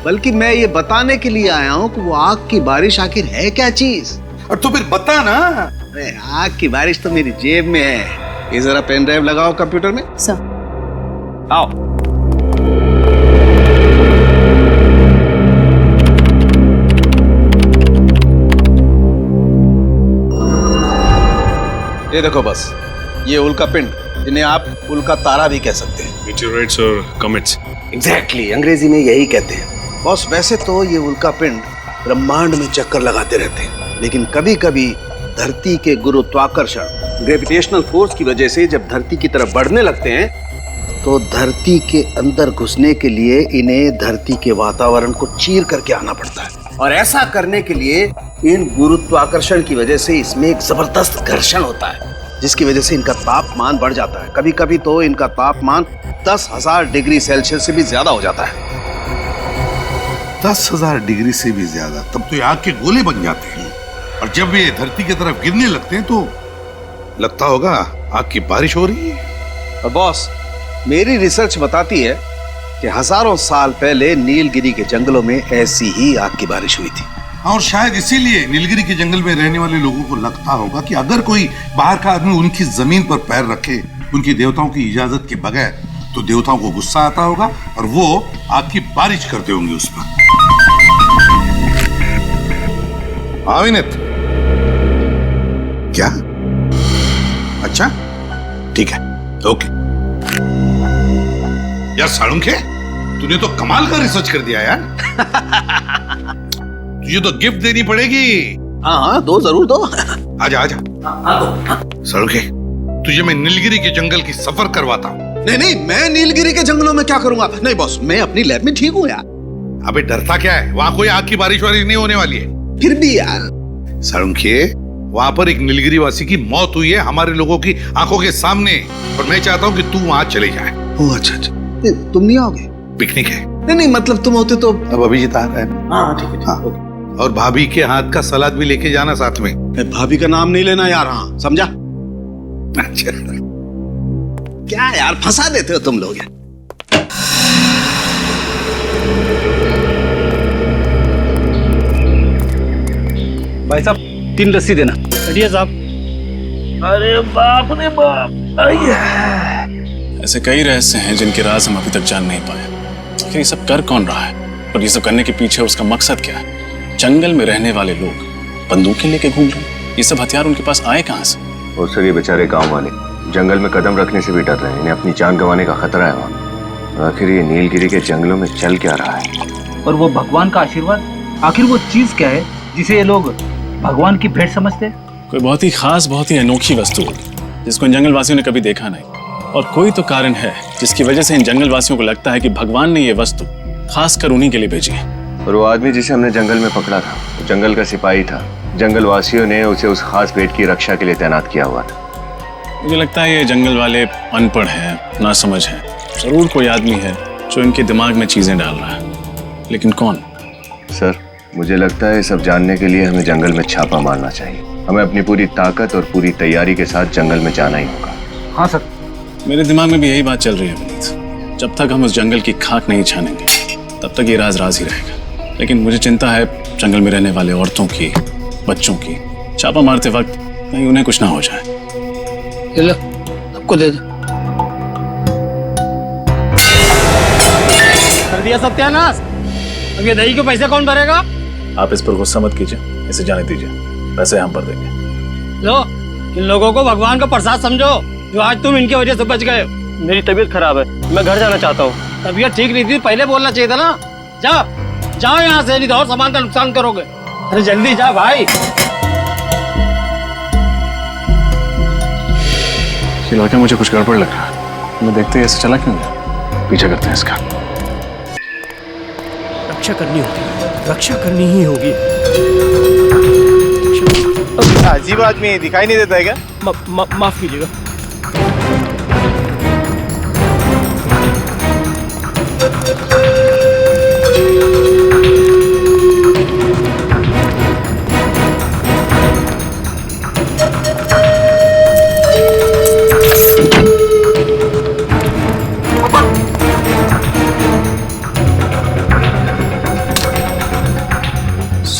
बल्कि मैं ये बताने के लिए आया हूँ कि वो आग की बारिश आखिर है क्या चीज। और तो फिर बता ना। अरे आग की बारिश तो मेरी जेब में है। ये जरा पेन ड्राइव लगाओ कंप्यूटर में। सर। आओ। ये देखो बस, ये उल्का पिंड, जिन्हें आप उल्का तारा भी कह सकते हैं। मीटियोराइट्स और कॉमेट्स। एग्जैक्टली, अंग्रेजी में यही कहते हैं। बॉस, वैसे तो ये उल्का पिंड ब्रह्मांड में चक्कर लगाते रहते हैं, लेकिन कभी कभी धरती के गुरुत्वाकर्षण, ग्रेविटेशनल फोर्स की वजह से जब धरती की तरफ बढ़ने लगते हैं तो धरती के अंदर घुसने के लिए इन्हें धरती के वातावरण को चीर करके आना पड़ता है। और ऐसा करने के लिए इन गुरुत्वाकर्षण की वजह से इसमें एक जबरदस्त घर्षण होता है, जिसकी वजह से इनका तापमान बढ़ जाता है। कभी कभी तो इनका तापमान 10,000 डिग्री सेल्सियस से भी ज्यादा हो जाता है। 10,000 डिग्री से भी ज्यादा? तब तो ये आग के गोले बन जाते हैं, और जब ये धरती की तरफ गिरने लगते हैं तो लगता होगा आग की बारिश हो रही है। और बॉस, मेरी रिसर्च बताती है कि हजारों साल पहले नीलगिरी के जंगलों में ऐसी ही आग की बारिश हुई थी। और शायद इसीलिए नीलगिरी के जंगल में रहने वाले लोगों को लगता होगा कि अगर कोई बाहर का आदमी उनकी जमीन पर पैर रखे उनकी देवताओं की इजाजत के बगैर, तो देवताओं को गुस्सा आता होगा और वो आग की बारिश करते होंगे उस पर। हाँ विनीत, क्या? अच्छा ठीक है, ओके। यार साळुंके, तूने तो कमाल का रिसर्च कर दिया यार। तुझे तो गिफ्ट देनी पड़ेगी। हाँ, दो जरूर दो। आजा आजा। साळुंके, तुझे मैं नीलगिरी के जंगल की सफर करवाता हूँ। नहीं, मैं नीलगिरी के जंगलों में क्या करूंगा? नहीं बॉस, मैं अपनी लैब में ठीक हूँ यार। अबे डरता क्या है? वहाँ कोई आग की बारिश वारिश नहीं होने वाली है। फिर भी यार साळुंके, वहाँ पर एक नीलगिरी वासी की मौत हुई है हमारे लोगों की आंखों के सामने, और मैं चाहता हूँ कि तू वहाँ चले जाए। ओह अच्छा, तुम नहीं आओगे? पिकनिक है। नहीं, मतलब तुम होते तो। अब अभिजीत आ रहा है। हाँ ठीक है। हाँ। और भाभी के हाथ का सलाद भी लेके जाना साथ में। भाभी का नाम नहीं लेना यार। हाँ समझा? अच्छा। क्या यार, फंसा देते हो तुम लोग यार। भाई साहब, 3 लस्सी देना। चलिए साहब। अरे बाप रे बाप। ऐसे कई रहस्य हैं जिनके राज हम अभी तक जान नहीं पाए। आखिर ये सब कर कौन रहा है, और ये सब करने के पीछे उसका मकसद क्या है? जंगल में रहने वाले लोग बंदूकें लेके घूम रहे हैं, ये सब हथियार उनके पास आए कहाँ से? और सर, ये बेचारे गांव वाले जंगल में कदम रखने से भी डर रहे हैं, इन्हें अपनी जान गंवाने का खतरा है वहाँ। आखिर ये नीलगिरी के जंगलों में चल क्या रहा है? और वो भगवान का आशीर्वाद, आखिर वो चीज क्या है जिसे ये लोग भगवान की भेंट समझते हैं? कोई बहुत ही खास, बहुत ही अनोखी वस्तु होगी, जिसको इन जंगलवासियों ने कभी देखा नहीं, और कोई तो कारण है जिसकी वजह से इन जंगलवासियों को लगता है कि भगवान ने ये वस्तु खासकर उन्हीं के लिए भेजी है। और वो आदमी जिसे हमने जंगल में पकड़ा था, वो जंगल का सिपाही था। जंगलवासियों ने उसे उस खास पेट की रक्षा के लिए तैनात किया हुआ था। मुझे लगता है ये जंगल वाले अनपढ़ हैं, नासमझ हैं। जरूर कोई आदमी है जो इनके दिमाग में चीजें डाल रहा है, लेकिन कौन? सर, मुझे लगता है सब जानने के लिए हमें जंगल में छापा मारना चाहिए। हमें अपनी पूरी ताकत और पूरी तैयारी के साथ जंगल में जाना ही होगा। हाँ सर, मेरे दिमाग में भी यही बात चल रही है विनीत। जब तक हम उस जंगल की खाक नहीं छानेंगे तब तक ये राज राज ही रहेगा। लेकिन मुझे चिंता है जंगल में रहने वाले औरतों की, बच्चों की। छापा मारते वक्त कहीं उन्हें कुछ ना हो जाए। ये लो, आपको दे दो। कर दिया सत्यानाश। अब ये दही के पैसे कौन भरेगा? आप इस पर गुस्सा मत कीजिए, इसे जाने दीजिए, पैसे हम भर देंगे। लो, इन लोगों को भगवान का प्रसाद समझो जो आज तुम इनकी वजह से बच गए। मेरी तबीयत खराब है, मैं घर जाना चाहता हूँ। तबीयत ठीक नहीं थी, पहले बोलना चाहिए था ना। जाओ यहाँ से, नहीं तो और सामान का नुकसान करोगे। अरे जल्दी जा भाई। ये लड़का मुझे कुछ गड़बड़ लग रहा है। मैं देखते ही ऐसे चला क्यों गया? पीछा करते हैं इसका। रक्षा करनी होगी, रक्षा करनी ही होगी। अजीब आदमी दिखाई नहीं देता है क्या? माफ कीजिएगा।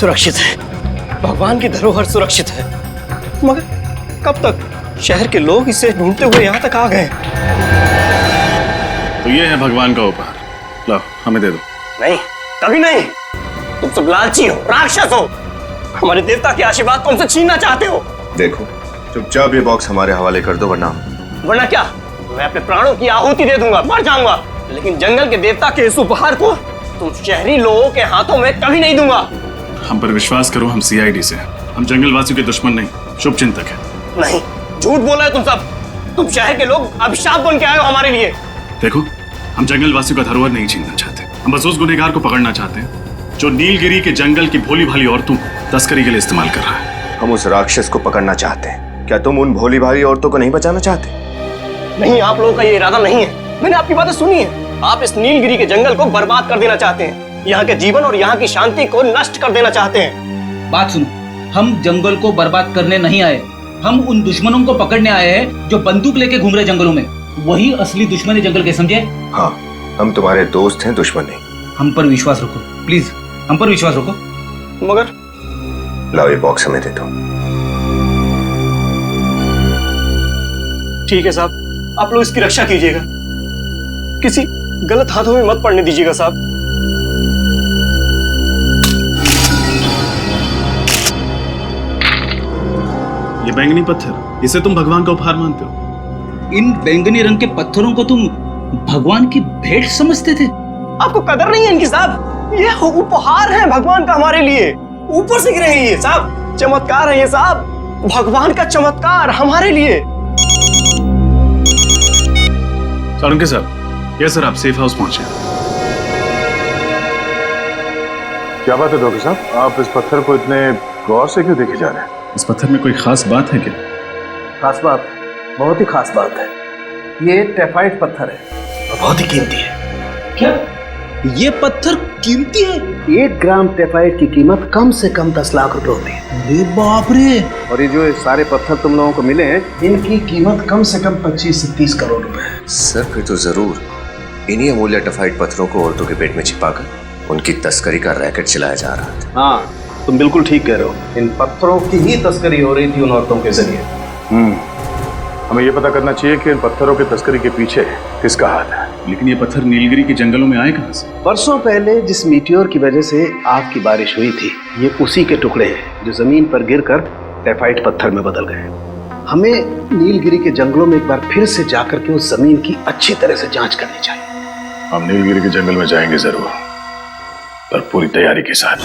सुरक्षित है, भगवान की धरोहर सुरक्षित है। मगर कब तक? शहर के लोग इसे ढूंढते हुए यहाँ तक आ गए। तो ये है भगवान का उपहार, लो हमें दे दो। नहीं, कभी नहीं। तुम सब लालची हो, राक्षस हो। हमारे देवता के आशीर्वाद तुमसे छीनना चाहते हो। देखो, चुपचाप ये बॉक्स हमारे हवाले कर दो, वरना क्या? मैं अपने प्राणों की आहुति दे दूंगा, मर जाऊंगा, लेकिन जंगल के देवता के इस उपहार को तुम शहरी लोगों के हाथों में कभी नहीं दूंगा। हम पर विश्वास करो, हम सीआईडी से हैं। हम जंगलवासियों के दुश्मन नहीं, शुभ चिंतक हैं। नहीं, झूठ बोला है तुम सब। तुम शहर के लोग अभिशाप बन के आए हो हमारे लिए। देखो, हम जंगलवासियों का धरोहर नहीं छीनना चाहते। हम बस उस गुनहगार को पकड़ना चाहते हैं जो नीलगिरी के जंगल की भोली भाली औरतों को तस्करी के लिए इस्तेमाल कर रहा है। हम उस राक्षस को पकड़ना चाहते हैं। क्या तुम उन भोली भाली औरतों को नहीं बचाना चाहते? नहीं, आप लोगों का ये इरादा नहीं है। मैंने आपकी बातें सुनी है। आप इस नीलगिरी के जंगल को बर्बाद कर देना चाहते हैं, यहाँ के जीवन और यहाँ की शांति को नष्ट कर देना चाहते हैं। बात सुनो, हम जंगल को बर्बाद करने नहीं आए। हम उन दुश्मनों को पकड़ने आए हैं जो बंदूक लेके घूम रहे जंगलों में। वही असली दुश्मन है जंगल के, समझे? हाँ, हम तुम्हारे दोस्त हैं, दुश्मन नहीं। हम पर विश्वास रखो प्लीज, हम पर विश्वास रखो। मगर लाओ, ये बॉक्स हमें दे दो। ठीक है साहब, आप लोग इसकी रक्षा कीजिएगा, किसी गलत हाथों में मत पड़ने दीजिएगा साहब। ये बैंगनी पत्थर, इसे तुम भगवान का उपहार मानते हो? इन बैंगनी रंग के पत्थरों को तुम भगवान की भेंट समझते थे? आपको कदर नहीं है इनकी साहब। ये उपहार है भगवान का हमारे लिए, ऊपर से गिरे हैं ये साहब। चमत्कार है ये साहब, भगवान का चमत्कार हमारे लिए। सारंगे साहब, यस सर, आप सेफ हाउस पहुंचे। क्या बात है डॉक्टर साहब, आप इस पत्थर को इतने गौर से क्यों देखे जा रहे हैं? इस पत्थर में कोई खास बात है क्या? खास बात, बहुत ही खास बात है। ये टेफाइट पत्थर है और बहुत ही कीमती है। क्या ये पत्थर कीमती है? 1 ग्राम टेफाइट की कीमत कम से कम 10 लाख रुपए होती है। अरे बाप रे! और ये जो सारे पत्थर तुम लोगों को मिले हैं, इनकी कीमत कम से कम 25 से 30 करोड़ रुपए है। सर, फिर तो जरूर इन्हीं अमूल्य टेफाइट पत्थरों को औरतों के पेट में छिपाकर उनकी तस्करी का रैकेट चलाया जा रहा था। हाँ, तुम बिल्कुल ठीक कह रहे हो। इन पत्थरों की ही तस्करी हो रही थी उन औरतों के जरिए। हमें ये पता करना चाहिए कि इन पत्थरों की तस्करी के पीछे किसका हाथ है। लेकिन ये पत्थर नीलगिरी के जंगलों में आए कहां से? बरसों पहले जिस मीटियोर की वजह से आग की बारिश हुई थी, ये उसी के टुकड़े हैं जो जमीन पर गिरकर टेफाइट पत्थर में बदल गए। हमें नीलगिरी के जंगलों में एक बार फिर से जाकर के उस जमीन की अच्छी तरह से जांच करनी चाहिए। हम नीलगिरी के जंगल में जाएंगे जरूर, पर पूरी तैयारी के साथ।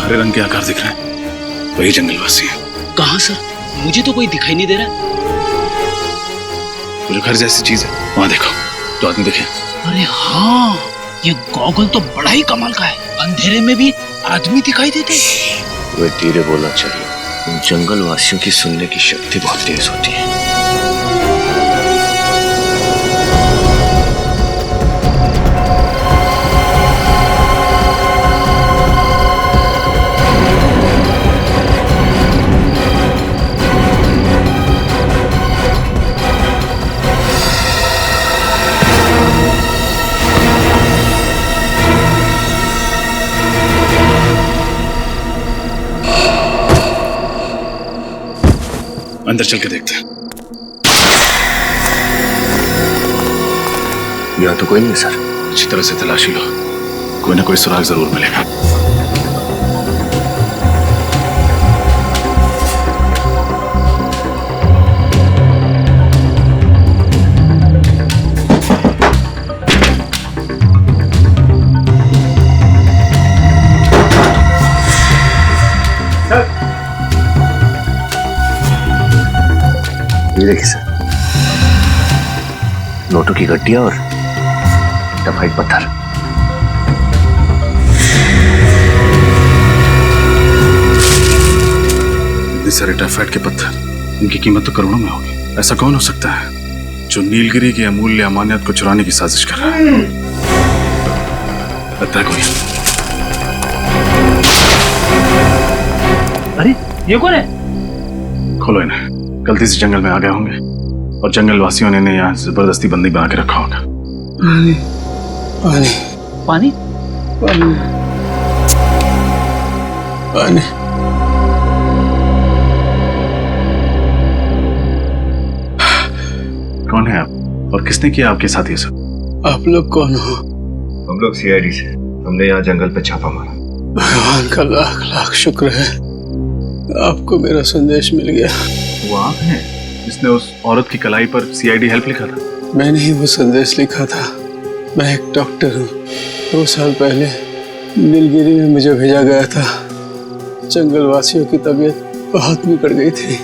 हरे रंग के आकार दिख रहे हैं, वही जंगलवासी है। कहाँ सर? मुझे तो कोई दिखाई नहीं दे रहा। वो जो घर जैसी चीज है वहां देखो, तो आदमी दिखे। अरे हाँ, ये गॉगल तो बड़ा ही कमाल का है, अंधेरे में भी आदमी दिखाई देते। वे धीरे बोलना चाहिए, उन जंगल वासियों की सुनने की शक्ति बहुत तेज होती है। अंदर चल के देखते हैं। यहाँ तो कोई नहीं है सर। अच्छी तरह से तलाशी लो, कोई ना कोई सुराग जरूर मिलेगा। ये देखिए सर, नोटों की गड्डियां और टफाइट पत्थर। इतने सारे टफाइट के पत्थर, इनकी कीमत तो करोड़ों में होगी। ऐसा कौन हो सकता है जो नीलगिरी की अमूल्य अमानियत को चुराने की साजिश कर रहा है? लगता है कोई। अरे ये कौन है? खोलो इन्हें, गलती से जंगल में आ गए होंगे और जंगल वासियों ने इन्हें यहाँ जबरदस्ती बंदी बना के रखा होगा। पानी पानी पानी पानी पानी। कौन है आप और किसने किया आपके साथ ये सब? आप लोग कौन हो? हम लोग सीआईडी से, हमने यहाँ जंगल पे छापा मारा। भगवान का लाख लाख शुक्र है, आपको मेरा संदेश मिल गया। वो आप हैं जिसने उस औरत की कलाई पर सीआईडी हेल्प लिखा था? मैंने ही वो संदेश लिखा था। मैं एक डॉक्टर हूँ। 2 साल पहले नीलगिरी में मुझे भेजा गया था। जंगल वासियों की तबीयत बहुत बिगड़ गई थी,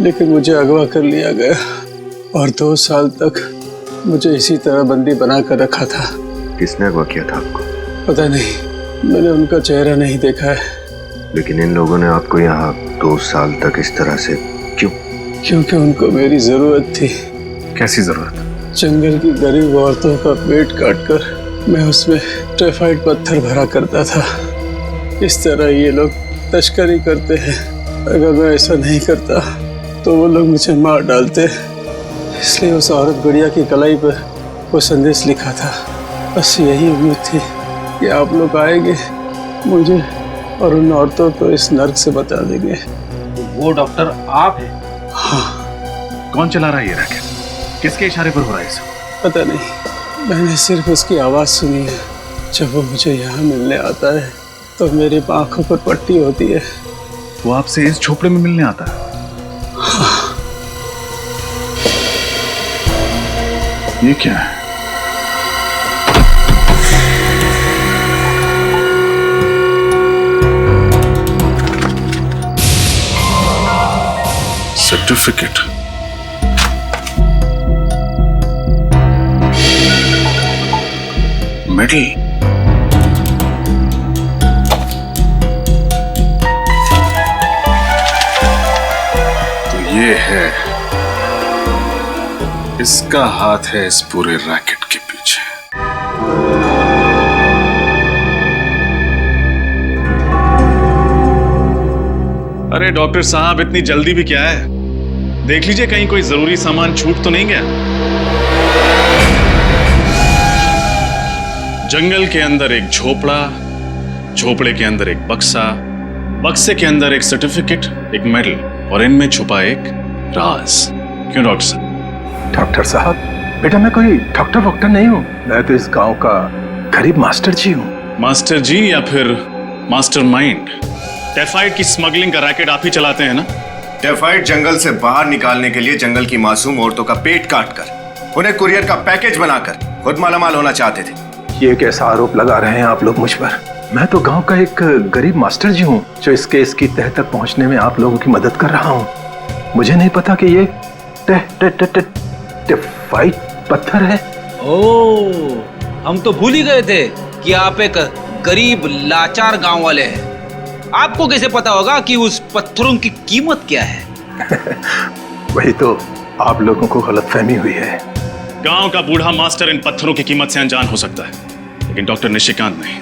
लेकिन मुझे अगवा कर लिया गया और 2 साल तक मुझे इसी तरह बंदी बना कर रखा था। किसने अगवा किया था आपको? पता नहीं, मैंने उनका चेहरा नहीं देखा है। लेकिन इन लोगों ने आपको यहाँ 2 साल तक इस तरह से क्यों? क्योंकि उनको मेरी जरूरत थी। कैसी जरूरत? जंगल की गरीब औरतों का पेट काटकर मैं उसमें टाइफाइड पत्थर भरा करता था। इस तरह ये लोग तस्करी करते हैं। अगर मैं ऐसा नहीं करता तो वो लोग मुझे मार डालते। इसलिए उस औरत गुड़िया की कलाई पर वो संदेश लिखा था। बस यही उम्मीद थी कि आप लोग आएंगे, मुझे और उन औरतों को इस नर्क से बचा देंगे। वो डॉक्टर आप हैं? हाँ। कौन चला रहा है ये रैकेट? किसके इशारे पर हो रहा है सब? पता नहीं, मैंने सिर्फ उसकी आवाज सुनी है। जब वो मुझे यहाँ मिलने आता है तो मेरी आंखों पर पट्टी होती है। वो आपसे इस झोपड़े में मिलने आता है? हाँ। ये क्या है? सर्टिफिकेट। मेडल। तो ये है, इसका हाथ है इस पूरे रैकेट के पीछे। अरे डॉक्टर साहब, इतनी जल्दी भी क्या है? देख लीजिए कहीं कोई जरूरी सामान छूट तो नहीं गया। जंगल के अंदर एक झोपड़ा, झोपड़े के अंदर एक बक्सा, बक्से के अंदर एक सर्टिफिकेट, एक मेडल और इनमें छुपा एक राज। क्यों डॉक्टर साहब? डॉक्टर साहब, बेटा मैं कोई डॉक्टर वॉक्टर नहीं हूँ। मैं तो इस गांव का गरीब मास्टर जी हूँ। मास्टर जी या फिर मास्टर माइंड? टाइफाइड की स्मगलिंग का रैकेट आप ही चलाते हैं ना? टाइफाइड जंगल से बाहर निकालने के लिए जंगल की मासूम औरतों का पेट काटकर उन्हें कुरियर का पैकेज बनाकर खुद मालामाल होना चाहते थे। ये कैसा आरोप लगा रहे हैं आप लोग मुझ पर? मैं तो गांव का एक गरीब मास्टर जी हूँ जो इस केस की तह तक पहुंचने में आप लोगों की मदद कर रहा हूँ। मुझे नहीं पता कि ये टेफाइट पत्थर है। ओ, हम तो भूल ही गए थे कि आप एक गरीब लाचार गांव वाले हैं। आपको कैसे पता होगा कि उस पत्थरों की कीमत क्या है? वही तो आप लोगों को गलतफहमी हुई है। गांव का बूढ़ा मास्टर इन पत्थरों की कीमत से अनजान हो सकता है, लेकिन डॉक्टर निशिकांत नहीं।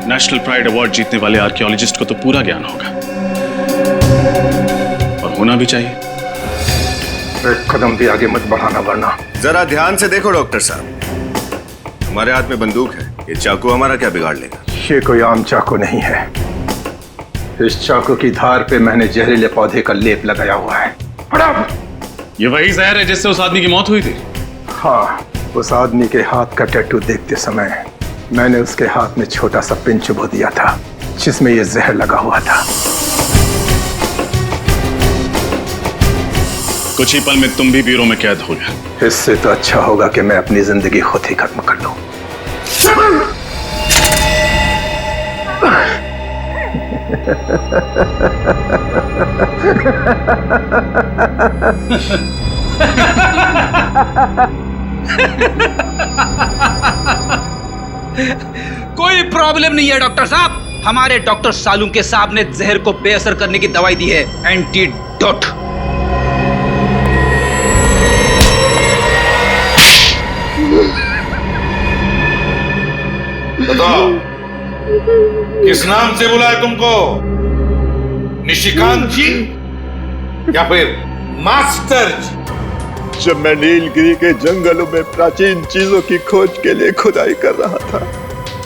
नेशनल प्राइड अवार्ड जीतने वाले आर्कियोलॉजिस्ट को तो पूरा ज्ञान होगा, और होना भी चाहिए। एक कदम भी आगे मत बढ़ाना वरना। जरा ध्यान से देखो डॉक्टर साहब, हमारे हाथ में बंदूक है, ये चाकू हमारा क्या बिगाड़ लेगा? ये कोई आम चाकू नहीं है। इस चाकू की धार पे मैंने जहरीले पौधे का लेप लगाया हुआ है। ये वही जहर है जिससे उस आदमी की मौत हुई थी? हाँ, उस आदमी के हाथ का टैटू देखते समय मैंने उसके हाथ में छोटा सा पिन चुभो दिया था जिसमें ये जहर लगा हुआ था। कुछ ही पल में तुम भी ब्यूरो में कैद हो गए। इससे तो अच्छा होगा कि मैं अपनी जिंदगी खुद ही खत्म कर लूं। कोई प्रॉब्लम नहीं है डॉक्टर साहब। हमारे डॉक्टर सालुंके साहब ने जहर को बेअसर करने की दवाई दी है, एंटीडोट। बताओ, किस नाम से बुलाए तुमको? निशिकांत जी या फिर मास्टर जी? जब मैं नीलगिरी के जंगलों में प्राचीन चीजों की खोज के लिए खुदाई कर रहा था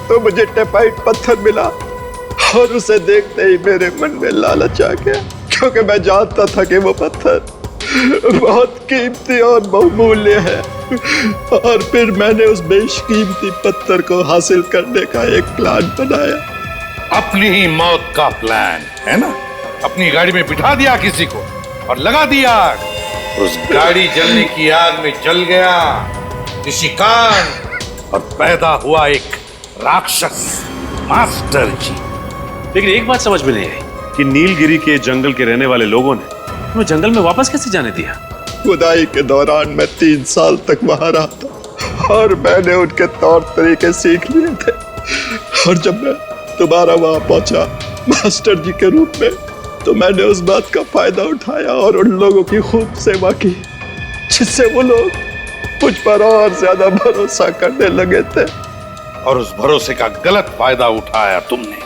तो मुझे टेफाइट पत्थर मिला, और उसे देखते ही मेरे मन में लालच आ गया, क्योंकि मैं जानता था कि वो पत्थर बहुत कीमती और बहुमूल्य है। और फिर मैंने उस बेशकीमती पत्थर को हासिल करने का एक प्लान बनाया। अपनी ही मौत का प्लान है ना? अपनी गाड़ी में बिठा दिया किसी को और लगा दिया आग। उस गाड़ी जलने की आग में जल गया निशिकांत, और पैदा हुआ एक राक्षस, मास्टर जी। लेकिन एक बात समझ में नहीं आई कि नीलगिरी के जंगल के रहने वाले लोगों ने तुम्हें जंगल में वापस कैसे जाने दिया? खुदाई के दौरान मैं 3 साल तक वहां रहा था और मैंने उनके तौर तरीके सीख लिए थे। और जब मैं दोबारा वहां पहुंचा मास्टर जी के रूप में, तो मैंने उस बात का फायदा उठाया और उन लोगों की खूब सेवा की, जिससे वो लोग मुझ पर और ज्यादा भरोसा करने लगे थे। और उस भरोसे का गलत फायदा उठाया तुमने,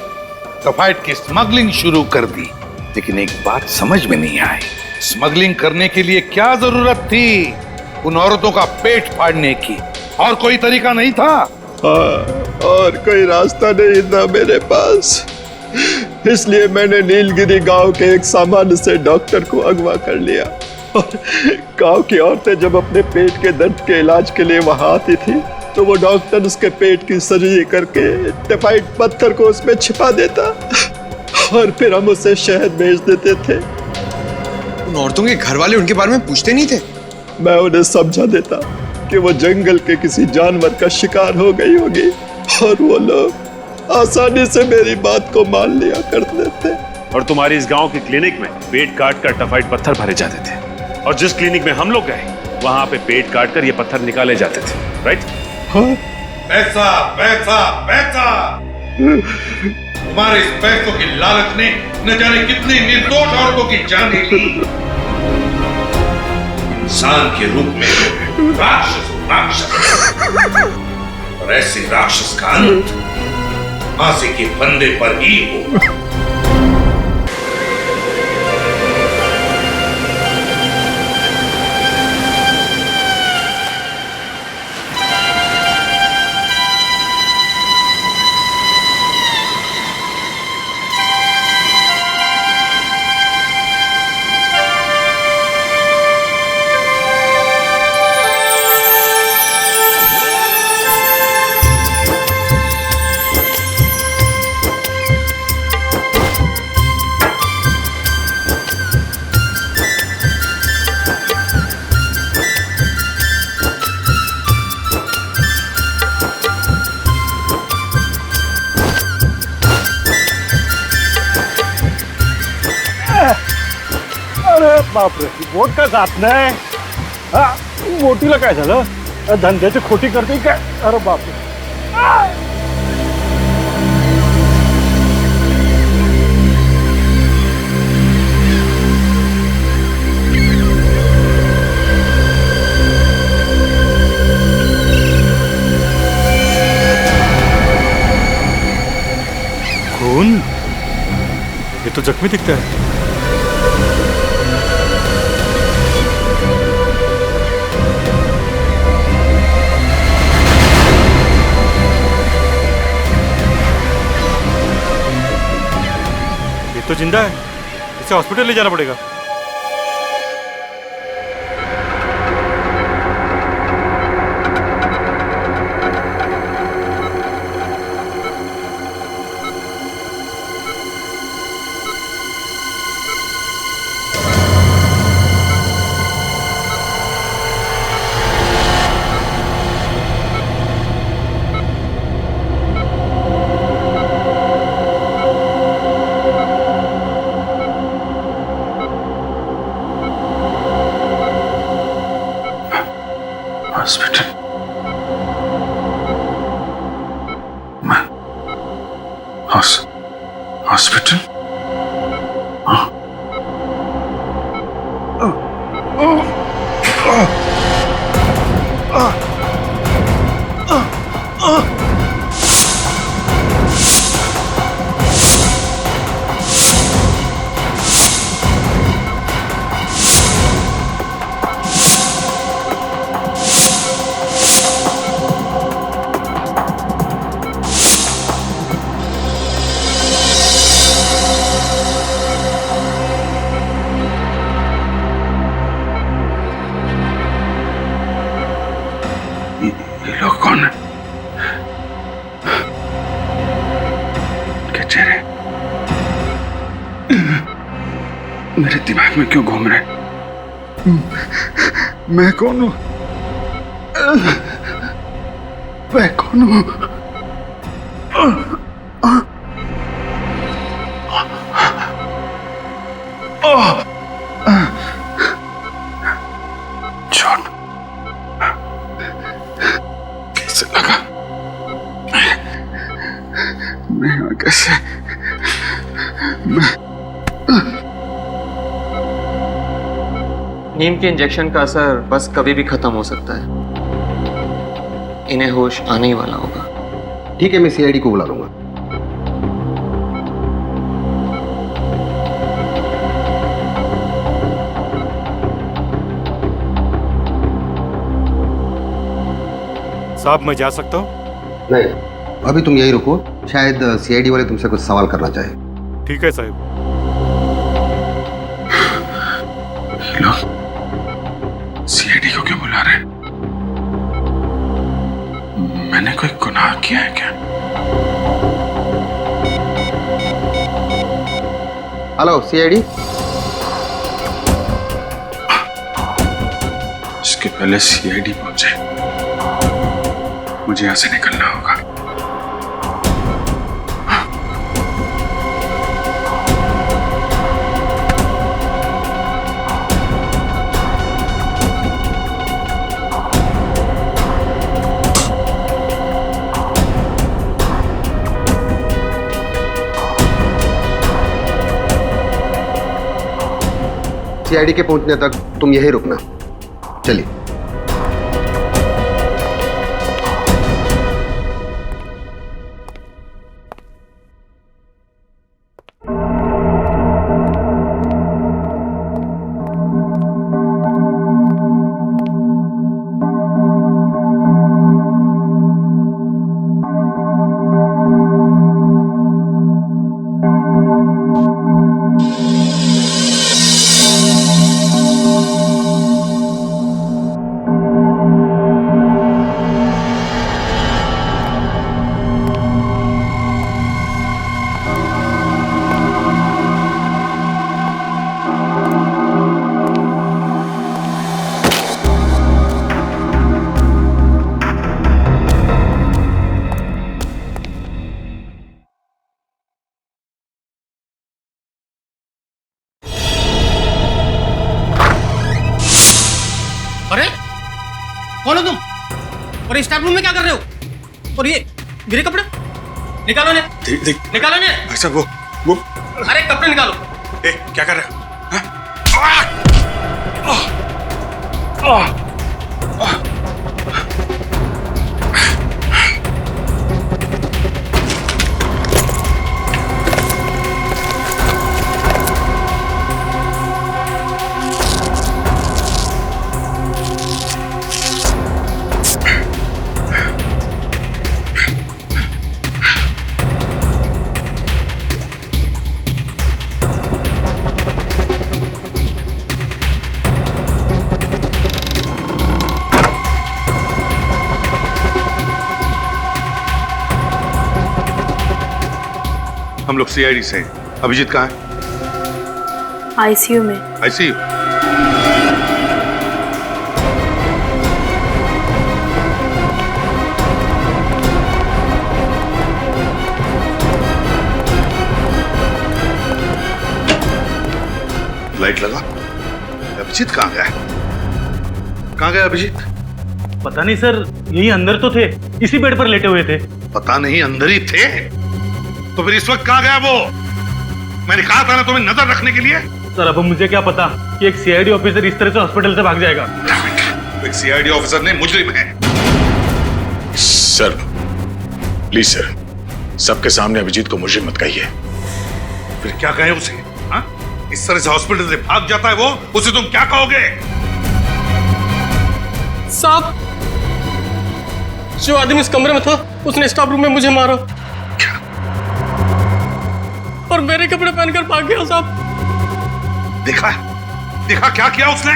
टेफाइट की स्मगलिंग शुरू कर दी। लेकिन एक बात समझ में नहीं आई, स्मगलिंग करने के लिए क्या जरूरत थी उन औरतों का पेट फाड़ने की? और कोई तरीका नहीं था? हाँ, और कोई रास्ता नहीं था मेरे पास। इसलिए मैंने नीलगिरी गांव के एक सामान्य से डॉक्टर को अगवा कर लिया, और गांव की औरतें जब अपने पेट के दर्द के इलाज के लिए वहां आती थी तो वो डॉक्टर उसके पेट की सर्जरी करके टेफाइट पत्थर को उसमें छिपा देता, और फिर हम उसे शहद भेज देते थे। उन औरतों के घर वाले उनके बारे में पूछते नहीं थे? मैं उन्हें समझा देता कि वो जंगल के किसी जानवर का शिकार हो गई होगी, और वो लोग आसानी से मेरी बात को मान लिया करते थे। और तुम्हारी इस गांव के क्लिनिक में पेट काट कर टेफाइट पत्थर भरे जाते थे, और जिस क्लिनिक में हम लोग गए वहां पे पेट काट कर ये पत्थर निकाले जाते थे, राइट? हाँ? पैसा पैसा पैसा! तुम्हारे इस पैसों की लालच ने न जाने कितनी निर्दोष औरतों की जान ली। इंसान के रूप में राक्षस राक्षस, और ऐसे राक्षस का अंत फांसी के फंदे पर ही हो। बापरे, बोट का जात नाही. हा, बोटीला काय झालं? धंद्याची खोटी करते काय? अरे बापरे. कौन? ये तो जख्मी दिखता है. ये तो जिंदा है. इसे हॉस्पिटल ले जाना पड़ेगा. हॉस्पिटल. मैं हॉस्पिटल. ये लोग कौन है? क्या चेहरे मेरे दिमाग में क्यों घूम रहे? मैं कौन हूं? मैं कौन हूं? चोट कैसे लगा? मैं यहाँ कैसे? नीम के इंजेक्शन का असर बस कभी भी खत्म हो सकता है. इन्हें होश आने ही वाला होगा. ठीक है, मैं सीआईडी को बुला लूंगा. साहब मैं जा सकता हूँ? नहीं, अभी तुम यही रुको. शायद सीआईडी वाले तुमसे कुछ सवाल करना चाहे. ठीक है साहब. सीआईडी को क्यों बुला रहे हैं? मैंने कोई गुनाह किया है क्या? Hello CID. इसके पहले सीआईडी पहुंचे, मुझे यहां से निकलना होगा. सीआईडी के पहुंचने तक तुम यहीं रुकना. चलिए. और स्टाफ रूम में क्या कर रहे हो? और ये मेरे कपड़े निकालो ने, निकालो ने। भाई साहब वो अरे कपड़े निकालो। क्या कर रहे हो? हम लोग सीआईडी से हैं। अभिजीत कहाँ है? आईसीयू में। आईसीयू? लाइट लगा। अभिजीत कहाँ गया? कहाँ गया अभिजीत? पता नहीं सर, यही अंदर तो थे, इसी बेड पर लेटे हुए थे। पता नहीं, अंदर ही थे? तो फिर इस वक्त कहाँ गया वो? मैंने कहा था ना तुम्हें नजर रखने के लिए। सर अब मुझे क्या पता कि एक सीआईडी ऑफिसर इस तरह से हॉस्पिटल से भाग जाएगा। एक सीआईडी ऑफिसर नहीं, मुजरिम है। सर प्लीज सर, सबके सामने अभिजीत को मुजरिम मत कहिए। फिर क्या कहें उसे? हा? इस तरह से हॉस्पिटल से भाग जाता है वो, उसे तुम क्या कहोगे? साहब, जो आदमी इस कमरे में था उसने स्टाफ रूम में मुझे मारा और मेरे कपड़े पहनकर भाग गया। साहब देखा, देखा क्या किया उसने?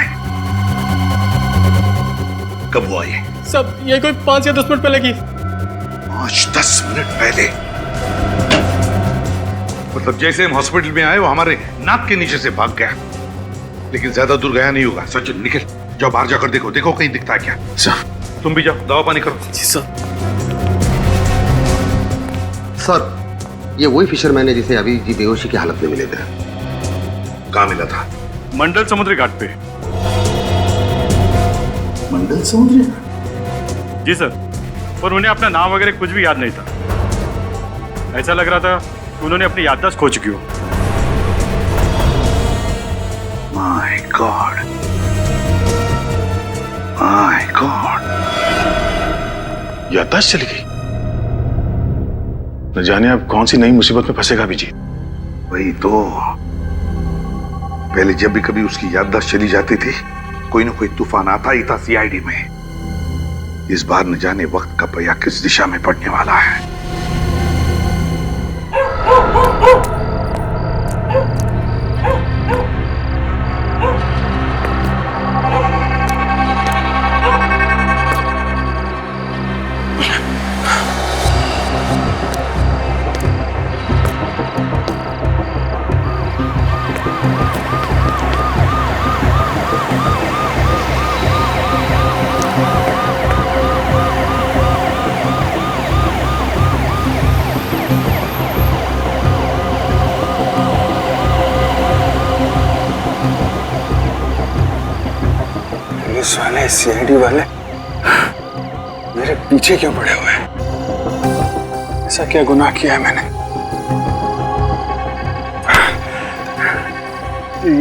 कब हुआ ये? सब ये कोई 5 या 10 मिनट पहले की। 5-10 मिनट पहले? मतलब जैसे हम हॉस्पिटल में आए वो हमारे नाक के नीचे से भाग गया, लेकिन ज्यादा दूर गया नहीं होगा। सचिन निकल, जाओ बाहर जाकर देखो, देखो कहीं दिखता है क्या। सर तुम भी जाओ, दवा पानी करो। जी सर। सर ये वही फिशरमैन है जिसे अभी जी बेहोशी की हालत में मिले थे। कहाँ मिला था? मंडल समुद्री घाट पे। मंडल समुद्री घाट? जी सर, और उन्हें अपना नाम वगैरह कुछ भी याद नहीं था। ऐसा लग रहा था कि उन्होंने अपनी याददाश्त खो चुकी हो। माय गॉड, माय गॉड, याददाश्त चली गई। न जाने अब कौन सी नई मुसीबत में फंसेगा अभिजीत। वही तो, पहले जब भी कभी उसकी याददाश्त चली जाती थी, कोई ना कोई तूफान आता ही था सीआईडी में। इस बार न जाने वक्त का पहिया किस दिशा में पड़ने वाला है। पुलिस वाले, सीआईडी वाले मेरे पीछे क्यों पड़े हुए हैं? ऐसा क्या गुनाह किया है मैंने?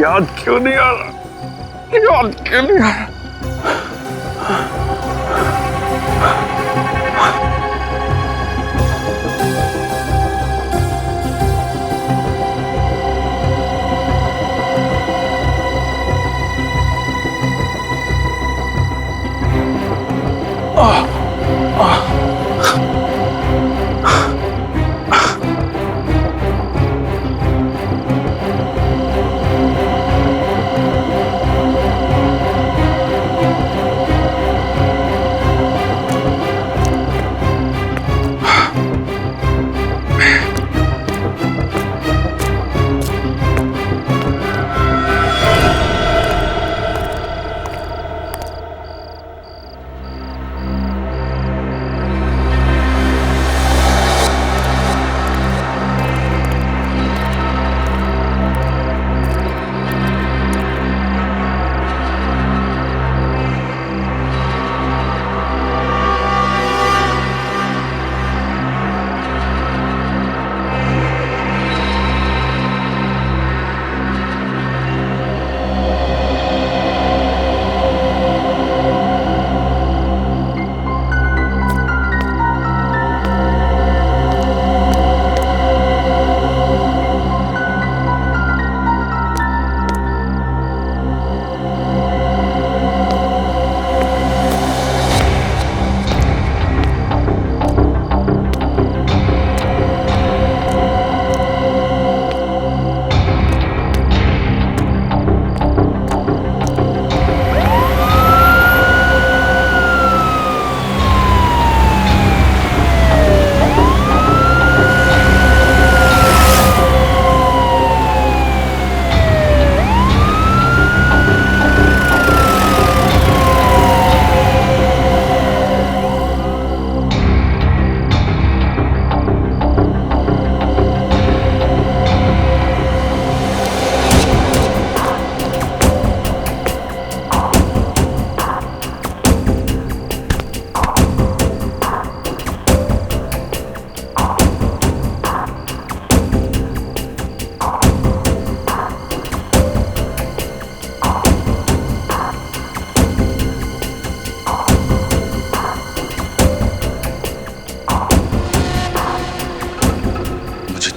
याद क्यों नहीं आ रहा? याद क्यों नहीं आ रहा?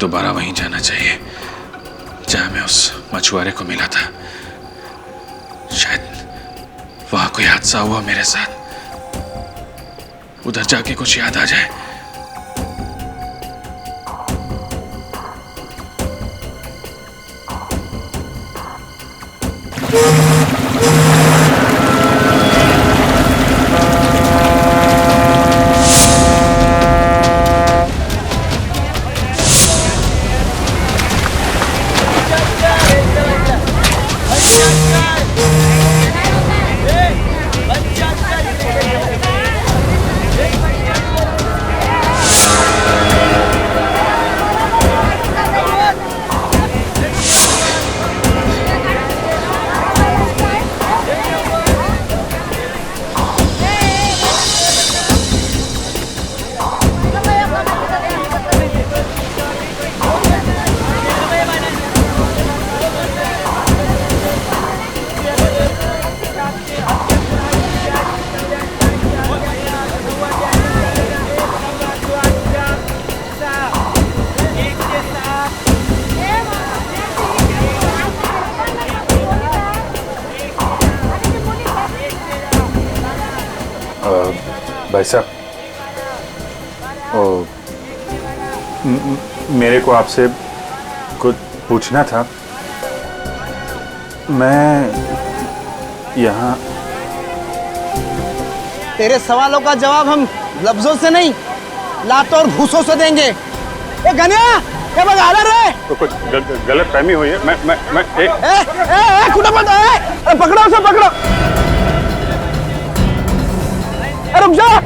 दोबारा वहीं जाना चाहिए जहां मैं उस मछुआरे को मिला था। शायद वहां कोई हादसा हुआ मेरे साथ, उधर जाके कुछ याद आ जाए। भाई साहब, मेरे को आपसे कुछ पूछना था। मैं यहाँ तेरे सवालों का जवाब हम लफ्जों से नहीं, लातों और घूसों से देंगे। ए गनिया, क्या बगा रहे? तो कुछ गलत फहमी हुई है। मैं खुदा मत पकड़ो उसे, पकड़ो। रुक जा।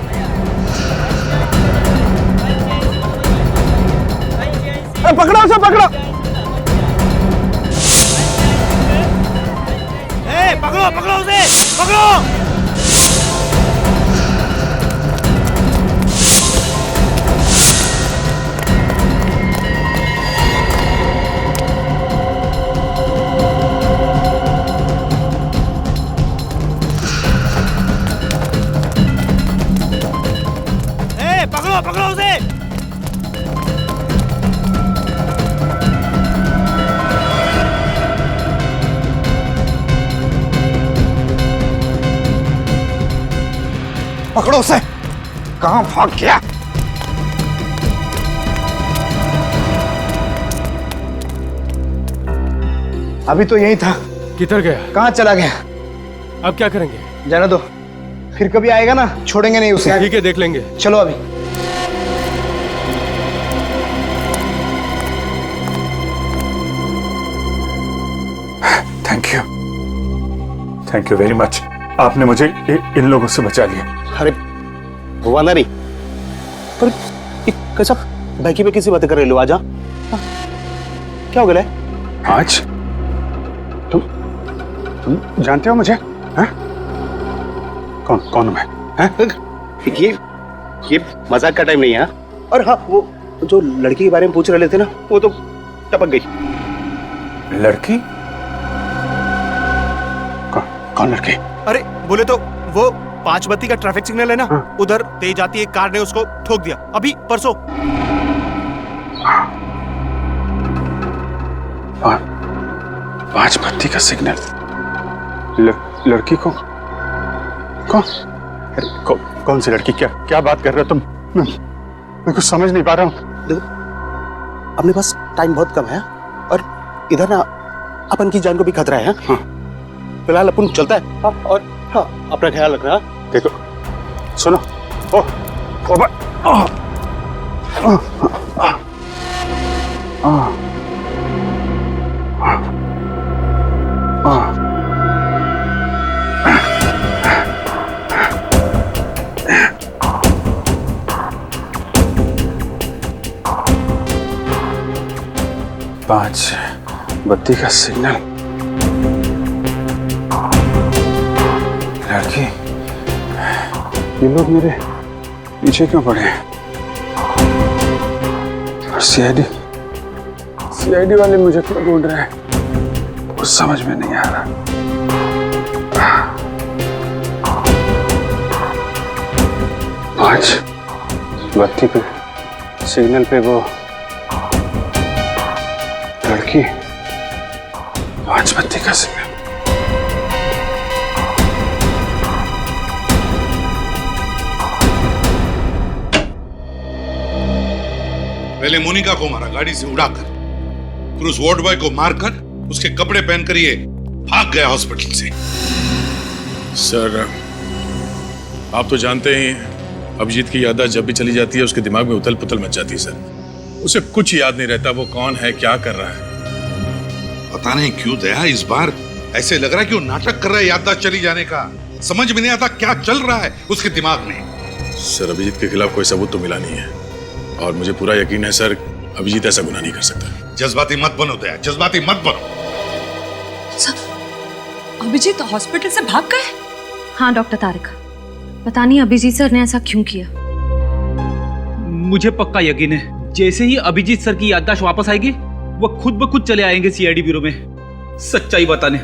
पकड़ो उसे, पकड़ो। पकड़ो पकड़ो उसे, पकड़ो। पकड़ो पकड़ो उसे। पकड़ो उसे। कहां भाग गया? अभी तो यही था। किधर गया? कहां चला गया? अब क्या करेंगे? जाने दो, फिर कभी आएगा ना, छोड़ेंगे नहीं उसे। ठीक है, देख लेंगे। चलो अभी। Thank you very much. आपने मुझे इन लोगों से बचा लिया। अरे हुआ ना नहीं, पर कैसा बाकी पे किसी बातें कर रहे लो? आजा। क्या हो गया? आज तुम जानते हो मुझे? हैं? कौन मैं? हैं? ये मजाक का टाइम नहीं है। और हाँ, वो जो लड़की के बारे में पूछ रहे थे ना, वो तो टपक गई। लड़की? कौन लड़की? अरे बोले तो वो 5 बत्ती का ट्रैफिक सिग्नल है ना, उधर तेज आती एक कार ने उसको ठोक दिया अभी परसों। 5 बत्ती का सिग्नल? लड़की को कौन सी लड़की? क्या बात कर रहे हो तुम? मैं कुछ समझ नहीं पा रहा हूँ। देखो, अपने पास टाइम बहुत कम है और इधर ना अपन की जान को भी खतरा है। हाँ। फिलहाल अपन चलता है। हाँ, और हाँ, अपना ख्याल रखना। देखो, सुनो। पांच बत्ती का सिग्नल। लड़की, ये लोग मेरे पीछे क्यों पड़े हैं? और सीआईडी वाले मुझे क्यों ढूंढ रहे हैं? कुछ समझ में नहीं आ रहा। पांच बत्ती पे सिग्नल पे वो लड़की 5 बत्ती का सिग्नल। पहले मोनिका को मारा गाड़ी से उड़ाकर, फिर उस वार्ड बॉय को मारकर उसके कपड़े पहनकर ये भाग गया हॉस्पिटल से। सर, आप तो जानते ही हैं, अभिजीत की याददाश्त जब भी चली जाती है उसके दिमाग में उथल पुथल मच जाती है सर। उसे कुछ याद नहीं रहता वो कौन है, क्या कर रहा है। पता नहीं क्यों दया इस बार ऐसे लग रहा है कि वो नाटक कर रहा है याददाश्त चली जाने का। समझ में नहीं आता क्या चल रहा है उसके दिमाग में। सर, अभिजीत के खिलाफ कोई सबूत तो मिला नहीं है और मुझे पूरा यकीन है सर, अभिजीत ऐसा गुनाह नहीं कर सकता। जज्बाती मत बनो दया, जज्बाती मत बनो। अभिजीत हॉस्पिटल से भाग गए? हाँ डॉक्टर तारिक, पता नहीं अभिजीत सर ने ऐसा क्यों किया। मुझे पक्का यकीन है जैसे ही अभिजीत सर की याददाश्त वापस आएगी वो खुद ब खुद चले आएंगे सीआईडी ब्यूरो में सच्चाई बताने।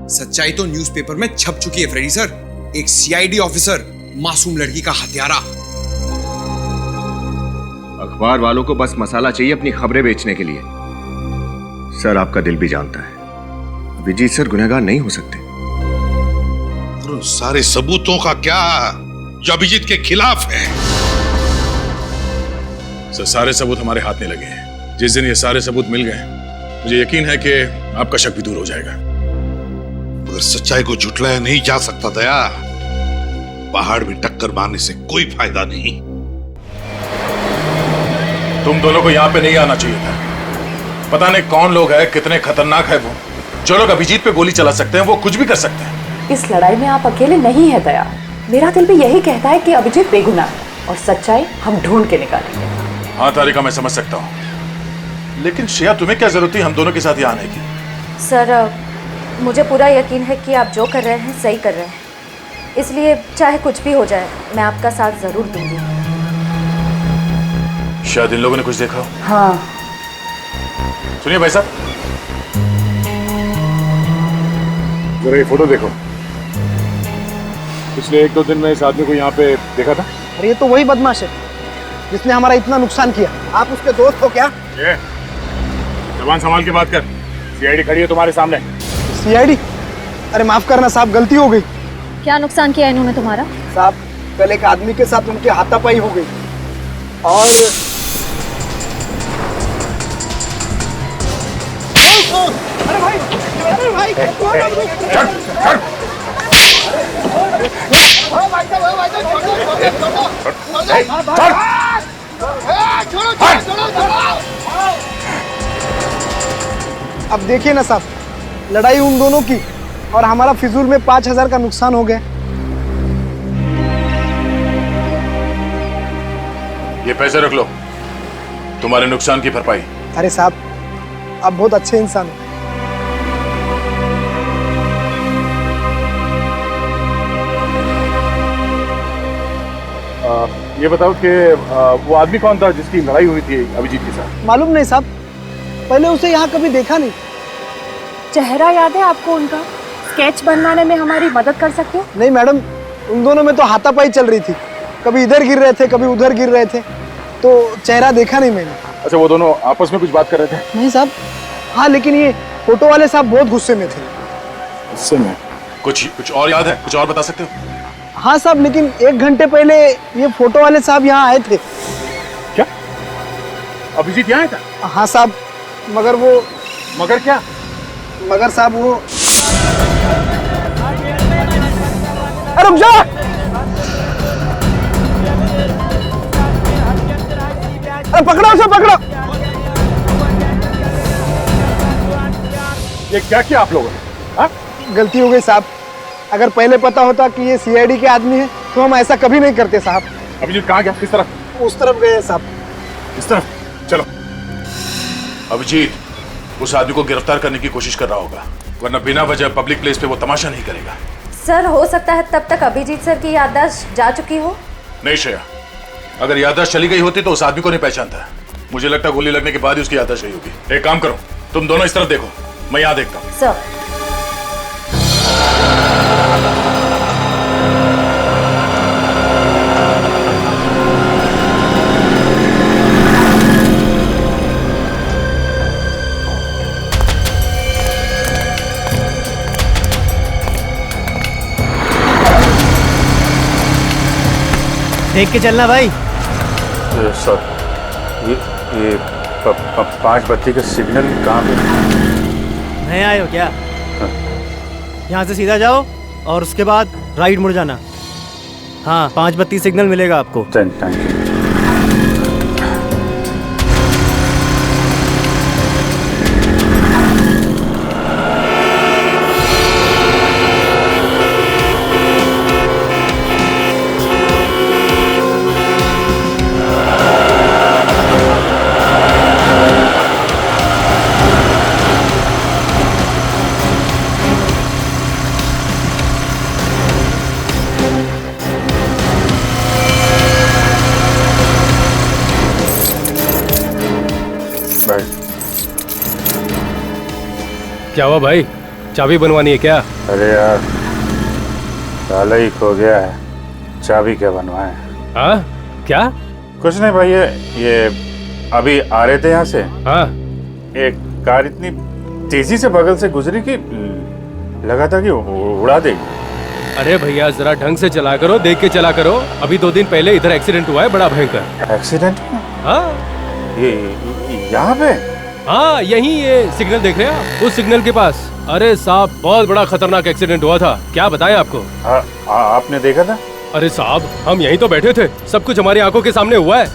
सच्चाई तो न्यूज़पेपर में छप चुकी है फ्रेडी सर। एक सीआईडी ऑफिसर मासूम लड़की का हत्यारा। अखबार वालों को बस मसाला चाहिए अपनी खबरें बेचने के लिए। सर, आपका दिल भी जानता है अभिजीत सर गुनहगार नहीं हो सकते। और सारे सबूतों का क्या जो अभिजीत के खिलाफ है? सर, सारे सबूत हमारे हाथ में लगे हैं। जिस दिन ये सारे सबूत मिल गए मुझे यकीन है कि आपका शक भी दूर हो जाएगा। मगर सच्चाई को झुटलाया नहीं जा सकता दया। पहाड़ में टक्कर मारने से कोई फायदा नहीं। तुम दोनों को यहाँ पे नहीं आना चाहिए था। पता नहीं कौन लोग हैं, कितने खतरनाक है वो। जो लोग अभिजीत पे गोली चला सकते हैं वो कुछ भी कर सकते हैं। इस लड़ाई में आप अकेले नहीं है दया। मेरा दिल भी यही कहता है कि अभिजीत बेगुनाह है और सच्चाई हम ढूंढ के निकालेंगे। हाँ तारिका, मैं समझ सकता हूँ, लेकिन श्रेया तुम्हें क्या जरूरत थी हम दोनों के साथ यहाँ आने की? सर, मुझे पूरा यकीन है कि आप जो कर रहे हैं सही कर रहे हैं, इसलिए चाहे कुछ भी हो जाए मैं आपका साथ जरूर दूंगी। शायद इन लोगों ने कुछ देखा हो। हाँ। सुनिए भाई साहब, जरा ये फोटो देखो। पिछले 1-2 दिन में इस आदमी को यहाँ पे देखा था। अरे ये तो वही बदमाश है जिसने हमारा इतना नुकसान किया। आप उसके दोस्त हो क्या? ये जबान संभाल के बात कर। सीआईडी खड़ी है तुम्हारे सामने। सीआईडी? अरे माफ करना साहब, गलती हो गई। क्या नुकसान किया इन्होंने तुम्हारा? साहब, कल एक आदमी के साथ उनकी हाथापाई हो गई और अरे भाई, अरे भाई, अब देखिए ना साहब, लड़ाई उन दोनों की और हमारा फिजूल में 5,000 का नुकसान हो गया। ये पैसे रख लो, तुम्हारे नुकसान की भरपाई। अरे साहब, आप बहुत अच्छे इंसान हैं। ये बताओ कि वो आदमी कौन था जिसकी लड़ाई हुई थी अभिजीत के साथ? मालूम नहीं साहब, पहले उसे यहाँ कभी देखा नहीं। चेहरा याद है आपको उनका? स्केच बनवाने में हमारी मदद कर सकते हो? नहीं मैडम, उन दोनों में तो हाथापाई चल रही थी। कभी इधर गिर रहे थे, कभी उधर गिर रहे थे, तो चेहरा देखा नहीं मैंने। अच्छा, वो दोनों आपस में कुछ बात कर रहे थे? नहीं साहब। हाँ, लेकिन ये फोटो वाले साहब बहुत गुस्से में थे। गुस्से में? कुछ और याद है? कुछ और बता सकते हो? हाँ साहब, लेकिन 1 घंटे पहले ये फोटो वाले साहब यहाँ आए थे। क्या अभिजीत यहाँ आया था? हाँ साहब, मगर वो। मगर क्या? मगर साहब वो। अरे रुक जा! अरे पकड़ो उसे, पकड़ो! ये क्या किया आप लोगों ने? हाँ? गलती हो गई साहब। अगर पहले पता होता कि ये सीआईडी के आदमी है तो हम ऐसा कभी नहीं करते साहब। अभिजीत कहाँ गया? किस तरफ? उस तरफ गए साहब। इस तरफ? चलो। अभिजीत उस आदमी को गिरफ्तार करने की कोशिश कर रहा होगा, वरना बिना वजह पब्लिक प्लेस पे वो तमाशा नहीं करेगा। सर, हो सकता है तब तक अभिजीत सर की याददाश्त जा चुकी हो। नहीं श्रेया, अगर याददाश्त चली गई होती तो उस आदमी को नहीं पहचानता। मुझे लगता है गोली लगने के बाद ही उसकी याददाश्त गई होगी। एक काम करो, तुम दोनों इस तरफ देखो, मैं यहाँ देखता हूँ। सर। देख के चलना भाई। सर ये 5 बत्ती का सिग्नल कहाँ पे? नए आए हो क्या? यहाँ से सीधा जाओ और उसके बाद राइट मुड़ जाना। हाँ 5 बत्ती सिग्नल मिलेगा आपको। Thank you. क्या हुआ भाई, चाबी बनवानी है क्या? अरे यार ताला ही खो गया है, चाबी क्या बनवाए? हाँ क्या? कुछ नहीं भाई, ये अभी आ रहे थे यहाँ से। हाँ एक कार इतनी तेजी से बगल से गुजरी कि लगा था कि उड़ा देगी। अरे भैया जरा ढंग से चला करो, देख के चला करो। अभी 2 दिन पहले इधर एक्सीडेंट हुआ है बड़ा भयंकर। एक्सीडेंट? हाँ ये यहाँ पे? हाँ यही, ये सिग्नल देख रहे हैं उस सिग्नल के पास। अरे साहब बहुत बड़ा खतरनाक एक्सीडेंट हुआ था, क्या बताएं आपको। आपने देखा था? अरे साहब हम यहीं तो बैठे थे, सब कुछ हमारी आंखों के सामने हुआ है।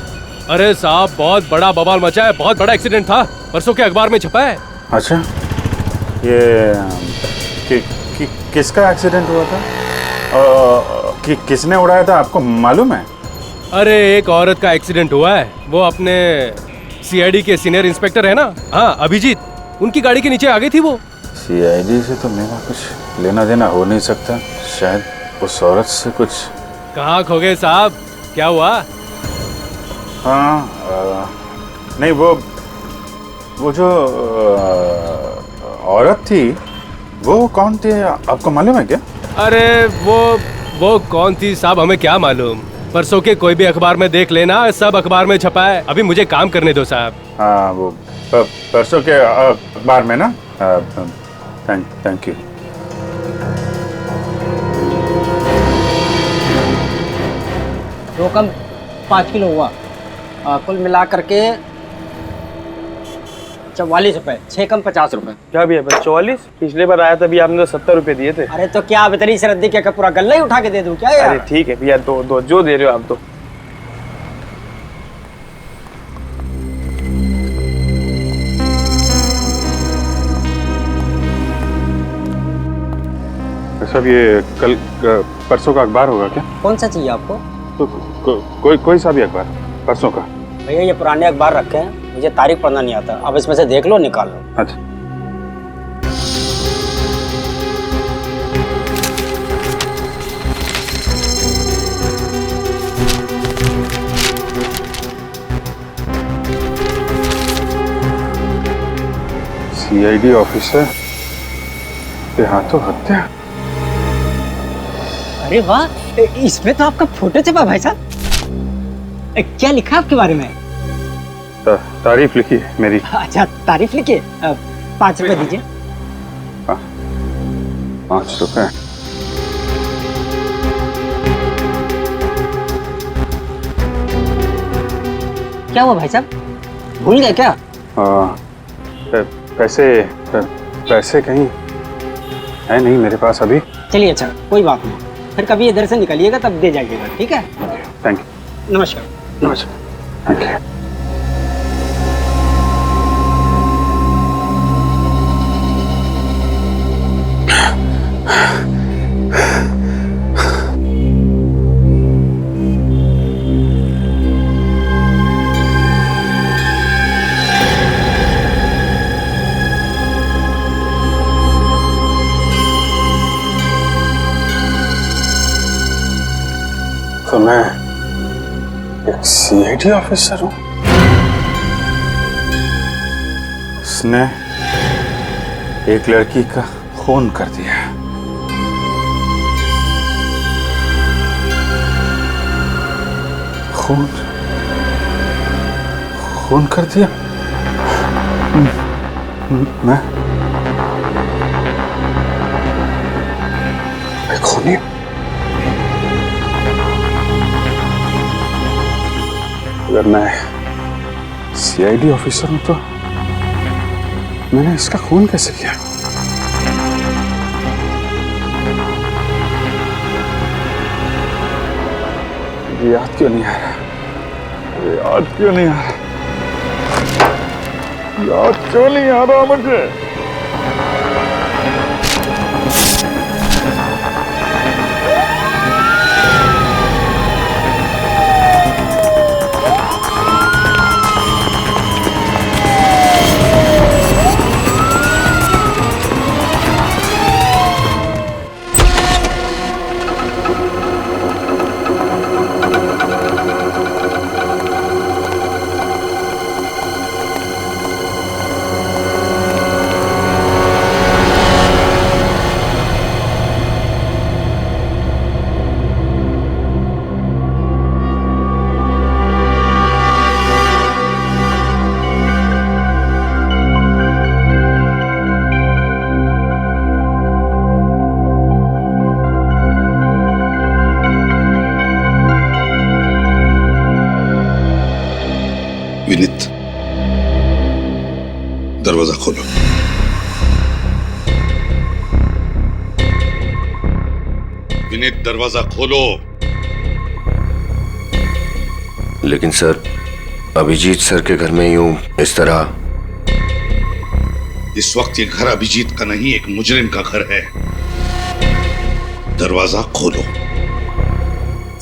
अरे साहब बहुत बड़ा बवाल मचा है, बहुत बड़ा एक्सीडेंट था, परसों के अखबार में छपा है। अच्छा ये किसका एक्सीडेंट हुआ था? किसने उड़ाया था आपको मालूम है? अरे एक औरत का एक्सीडेंट हुआ है, वो अपने सीआईडी के सीनियर इंस्पेक्टर है ना, हाँ अभिजीत, उनकी गाड़ी के नीचे आ गई थी वो। सीआईडी से तो मेरा कुछ लेना देना हो नहीं सकता, शायद उस औरत से कुछ। कहाँ खो गए साहब, क्या हुआ? हाँ नहीं वो जो औरत थी वो कौन थी आपको मालूम है क्या? अरे वो कौन थी साहब, हमें क्या मालूम, परसों के कोई भी अखबार में देख लेना, सब अखबार में छपा है। अभी मुझे काम करने दो साहब। हाँ वो परसों के अखबार में ना। Thank you. दो कम 5 किलो हुआ, कुल मिला करके 44 रुपए। 6 कम 50 रुपए। क्या भी है 44? पिछले बार आया था भी आपने तो 70 रुपए दिए थे। अरे तो क्या आप इतनी सरदी क्या पूरा गल्ला ही उठा के दे दूं क्या यार? अरे ठीक है भैया, दो जो दे रहे हो आप तो। सब ये कल परसों का अखबार होगा क्या? कौन सा चाहिए आपको? तो कोई सा भी अखबार परसों का। भैया ये पुराने अखबार रखे हैं, मुझे तारीख पढ़ना नहीं आता, अब इसमें से देख लो, निकाल लो। अच्छा सीआईडी ऑफिसर के हाथों हत्या। अरे वाह, इसमें तो आपका फोटो छपा भाई साहब। क्या लिखा आपके बारे में? तारीफ लिखी है मेरी। अच्छा तारीफ लिखी है। 5 रुपए दीजिए। 5 रुपए। क्या हुआ भाई साहब, भूल गए क्या? पैसे कहीं है नहीं मेरे पास अभी। चलिए अच्छा कोई बात नहीं, फिर कभी इधर से निकलिएगा तब दे जाइएगा, ठीक है? Thank you. नमस्कार। नमस्कार। Thank you. तो मैं एक सीआईडी ऑफिसर हूँ। उसने एक लड़की का खून कर दिया। खून कर दिया। मैं खूनी। अगर मैं सीआईडी ऑफिसर हूं तो मैंने इसका खून कैसे किया? याद क्यों नहीं आ रहा? याद क्यों नहीं आ रहा? याद क्यों नहीं आ रहा मुझे? विनीत, दरवाजा खोलो। विनीत, दरवाजा खोलो। लेकिन सर, अभिजीत सर के घर में यूं इस तरह? इस वक्त ये घर अभिजीत का नहीं, एक मुजरिम का घर है। दरवाजा खोलो।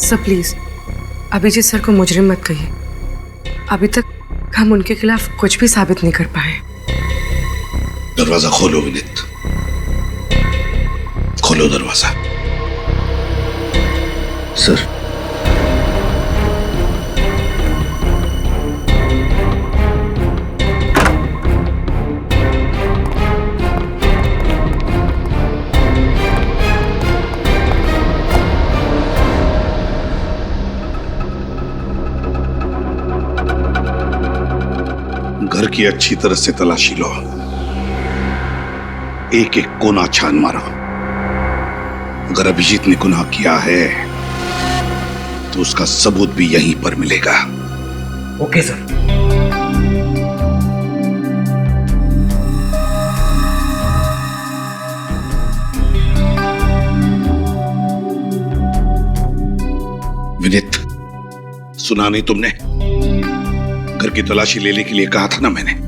सर प्लीज अभिजीत सर को मुजरिम मत कहिए। अभी तक हम उनके खिलाफ कुछ भी साबित नहीं कर पाए। दरवाजा खोलो विनीत, खोलो दरवाजा। सर, घर की अच्छी तरह से तलाशी लो, एक एक कोना छान मारो। अगर अभिजीत ने गुनाह किया है तो उसका सबूत भी यहीं पर मिलेगा। Okay sir. विनीत, सुना नहीं तुमने? घर की तलाशी लेने के लिए कहा था ना मैंने।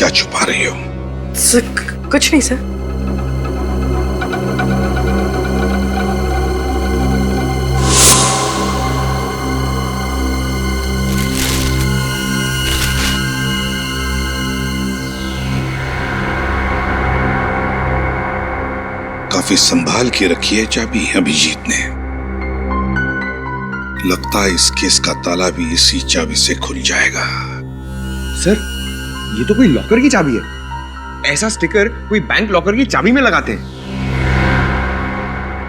क्या छुपा रही हो? सर कुछ नहीं सर। काफी संभाल के रखी है चाबी अभिजीत ने। लगता है इस केस का ताला भी इसी चाबी से खुल जाएगा। सर, ये तो कोई लॉकर की चाबी है। ऐसा स्टिकर कोई बैंक लॉकर की चाबी में लगाते हैं।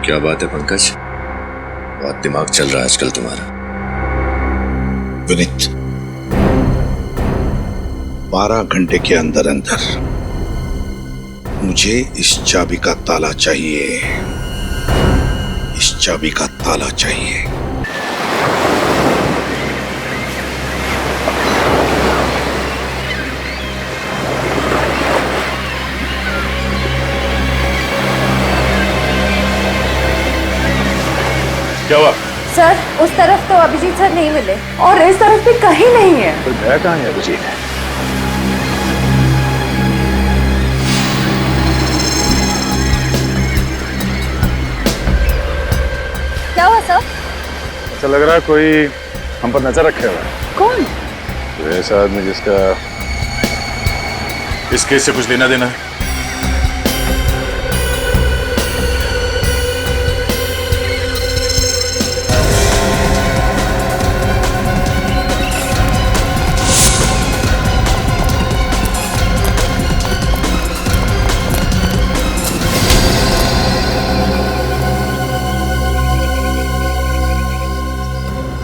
क्या बात है पंकज, बहुत दिमाग चल रहा है आजकल तुम्हारा। विनीत, 12 घंटे के अंदर अंदर मुझे इस चाबी का ताला चाहिए, इस चाबी का ताला चाहिए। क्या हुआ? सर, उस तरफ तो अभिजीत सर नहीं मिले और इस तरफ भी कहीं नहीं है। तो गया कहाँ है अभिजीत? क्या हुआ सर? ऐसा लग रहा है कोई हम पर नजर रखे हुआ है। कौन? तो ऐसा आदमी जिसका इस केस से कुछ लेना देना है।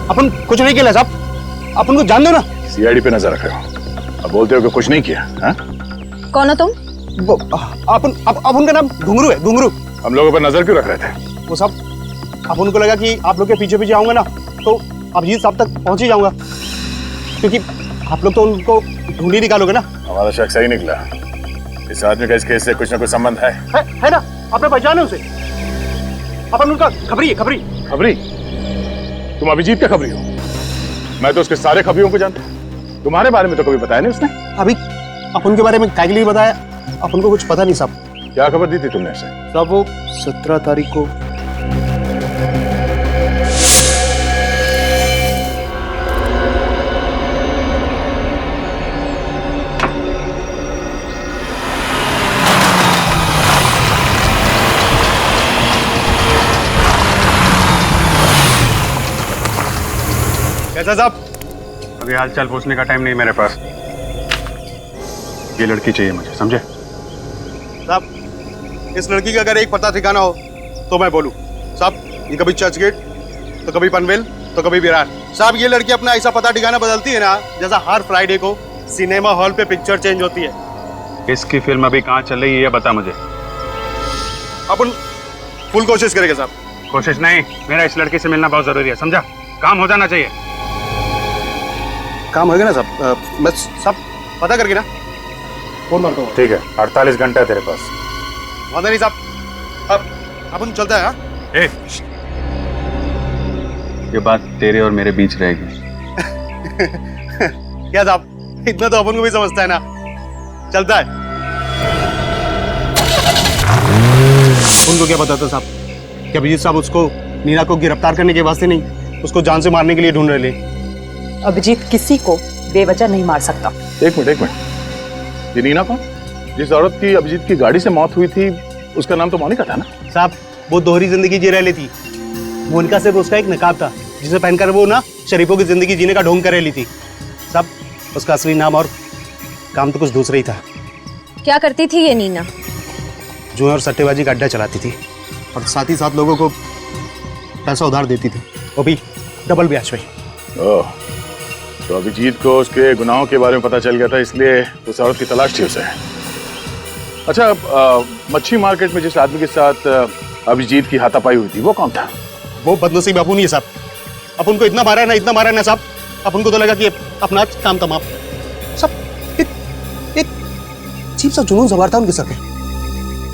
अपन कुछ नहीं किया साहब, अपन को जान दो ना। सीआईडी पे नजर रखे हो, अब बोलते हो कि कुछ नहीं किया। हाँ? कौन हो तुम? अपन का नाम घुंगरू है, घुंगरू। हम लोगों पर नजर क्यों रख रहे थे? वो साहब, अपन को लगा कि आप लोग के पीछे पीछे आऊंगा ना तो अभिजीत साहब तक पहुंच ही जाऊंगा, क्योंकि आप लोग तो उनको ढूंढ ही निकालोगे ना। हमारा शक सही निकला, इस आदमी का इस केस से कुछ ना कुछ संबंध है ना? आपने पहचाने उसे? अपन उनका खबरी है, खबरी। खबरी? तुम अभिजीत का खबरी हो? मैं तो उसके सारे खबरियों को जानता हूँ, तुम्हारे बारे में तो कभी बताया नहीं उसने। अभी अपन के बारे में काहे के लिए बताया? अपन को कुछ पता नहीं साहब। क्या खबर दी थी तुमने उसे? साहब वो 17 तारीख को कैसा साहब? अभी हाल चाल पूछने का टाइम नहीं मेरे पास। ये लड़की चाहिए मुझे, समझे? साहब, इस लड़की का अगर एक पता ठिकाना हो तो मैं बोलूं। साहब, ये कभी चर्च गेट, तो कभी पनवेल, तो कभी विरार। साहब, ये लड़की अपना ऐसा पता ठिकाना बदलती है ना, जैसा हर फ्राइडे को सिनेमा हॉल पे पिक्चर चेंज होती है। इसकी फिल्म अभी कहाँ चल रही है ये बता मुझे। अपन फुल कोशिश करेंगे साहब। कोशिश नहीं, मेरा इस लड़की से मिलना बहुत जरूरी है, समझा? काम हो जाना चाहिए। काम होगा ना साहब? मैं सब पता करके ना फोन मारता हूँ। ठीक है, 48 घंटा है तेरे पास। वादा नहीं साहब, अब अपन चलता है। हाँ? ये बात तेरे और मेरे बीच रहेगी। क्या साहब, इतना तो अपन को भी समझता है ना। चलता है। उनको क्या पता था साहब कि अभिजीत साहब उसको नीना को गिरफ्तार करने के वास्ते नहीं, उसको जान से मारने के लिए ढूंढ रहे। अभिजीत किसी को बेवजह नहीं मार सकता। एक मिनट, ये नीना कौन? जिस औरत की अभिजीत की गाड़ी से मौत हुई थी उसका नाम तो मोनिका था ना? साहब, वो दोहरी जिंदगी जी रही थी। मोनिका सिर्फ उसका एक नकाब था जिसे पहनकर वो ना शरीफों की जिंदगी जीने का ढोंग कर रही थी। साहब, उसका असली नाम और काम तो कुछ दूसरा ही था। क्या करती थी ये नीना? जुए और सट्टेबाजी का अड्डा चलाती थी और साथ ही साथ लोगों को पैसा उधार देती थी, वो भी डबल ब्याज पे। ओह, तो अभिजीत को उसके गुनाहों के बारे में पता चल गया था, इसलिए उस औरत की तलाश थी उसे। अच्छा, मच्छी मार्केट में जिस आदमी के साथ अभिजीत की हाथापाई हुई थी वो कौन था? वो बदनसीब बापू नहीं है साहब। अपन को इतना मारा है ना, इतना मारा है ना साहब, अपन को तो लगा कि अपना काम तमाम। सब एक अजीब सा जुनून सवार था उनके सर पे।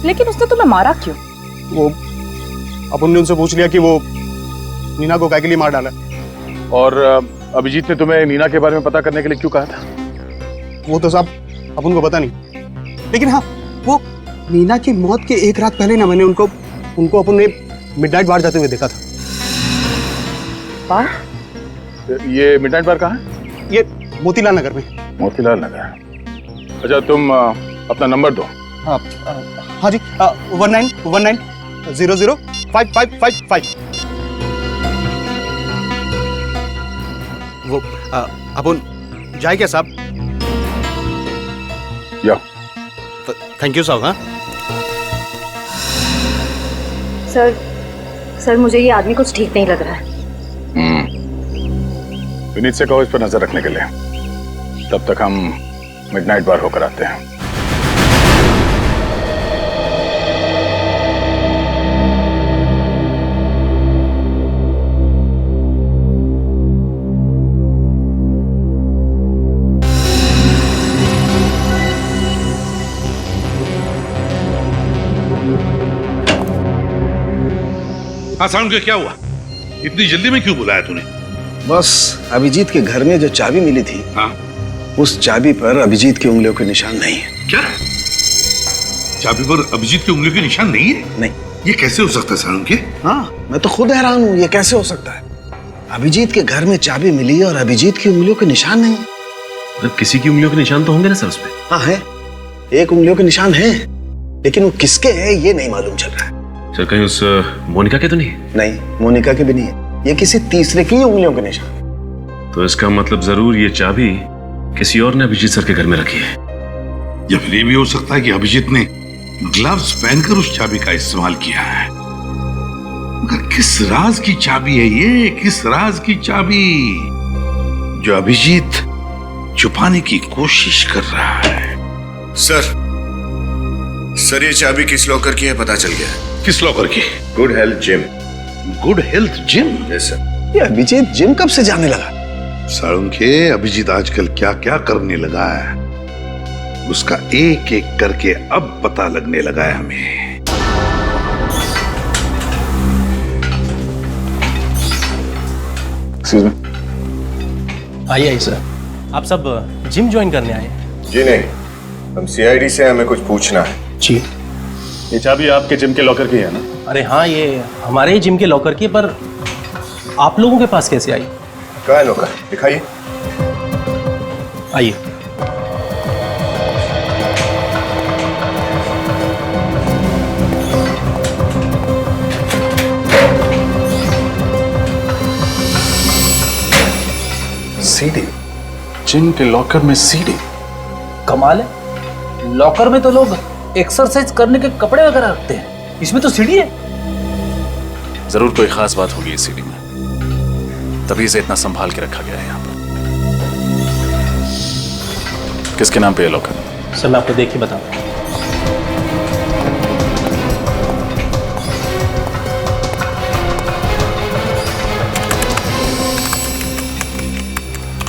लेकिन उसने तुम्हें मारा क्यों? वो अपन ने उनसे पूछ लिया कि वो नीना को काहे के लिए मार डाला। और अभिजीत ने तुम्हें नीना के बारे में पता करने के लिए क्यों कहा था? वो तो साहब अपन को पता नहीं, लेकिन हाँ, वो नीना की मौत के एक रात पहले ना मैंने उनको अपन ने मिडनाइट बार जाते हुए देखा था। बार? ये मिडनाइट बार कहाँ है? ये मोतीलाल नगर में। मोतीलाल नगर। अच्छा, तुम अपना नंबर दो। हाँ जी, 1919005555। वो अपन जाए क्या साहब? या थैंक यू साहब। हाँ सर, सर मुझे ये आदमी कुछ ठीक नहीं लग रहा है। विनीत से कहो इस पर नजर रखने के लिए। तब तक हम मिडनाइट बार होकर आते हैं। हाँ साउंड के क्या हुआ? इतनी जल्दी में क्यों बुलाया तूने? बस अभिजीत के घर में जो चाबी मिली थी, हाँ? उस चाबी पर अभिजीत की उंगलियों के निशान नहीं है। क्या? चाबी पर अभिजीत की उंगलियों के निशान नहीं है? नहीं। ये कैसे हो सकता है साउंड के? हाँ, मैं तो खुद हैरान हूँ, ये कैसे हो सकता है? अभिजीत के घर में चाबी मिली और अभिजीत की उंगलियों के निशान नहीं है। मतलब किसी की उंगलियों के निशान तो होंगे ना सर उसपे? हाँ है, एक उंगलियों के निशान है, लेकिन वो किसके है ये नहीं मालूम चल रहा है। सर कहीं उस मोनिका के तो नहीं? नहीं, मोनिका के भी नहीं है, ये किसी तीसरे की उंगलियों के निशान। तो इसका मतलब जरूर ये चाबी किसी और ने अभिजीत सर के घर में रखी है। या फिर ये भी हो सकता है कि अभिजीत ने ग्लव्स पहनकर उस चाबी का इस्तेमाल किया है। मगर किस राज की चाबी है ये? किस राज की चाबी जो अभिजीत छुपाने की कोशिश कर रहा है? सर ये चाबी किस लॉकर की है पता चल गया है। किस लॉकर की? Good health gym. Good health gym? Yes sir. ये अभिजीत जिम कब से जाने लगा? साळुंखे, अभिजीत आजकल क्या क्या करने लगा है, उसका एक एक करके अब पता लगने लगा है हमें। Excuse me. आइए सर। आप सब जिम ज्वाइन करने आए हैं? जी नहीं, हम सीआईडी से हमें कुछ पूछना है। जी। ये चाबी आपके जिम के लॉकर की है ना? अरे हाँ, ये हमारे ही जिम के लॉकर की, पर आप लोगों के पास कैसे आई? कहाँ है लॉकर? दिखाइए। आइए। सीडी? जिम के लॉकर में सीडी? कमाल है, लॉकर में तो लोग एक्सरसाइज करने के कपड़े वगैरह रखते हैं, इसमें तो सीडी है। जरूर कोई खास बात होगी इस सीडी में, तभी इसे इतना संभाल के रखा गया है यहाँ पर। किसके नाम पे है लॉकर? सर मैं आपको देख के बताऊं।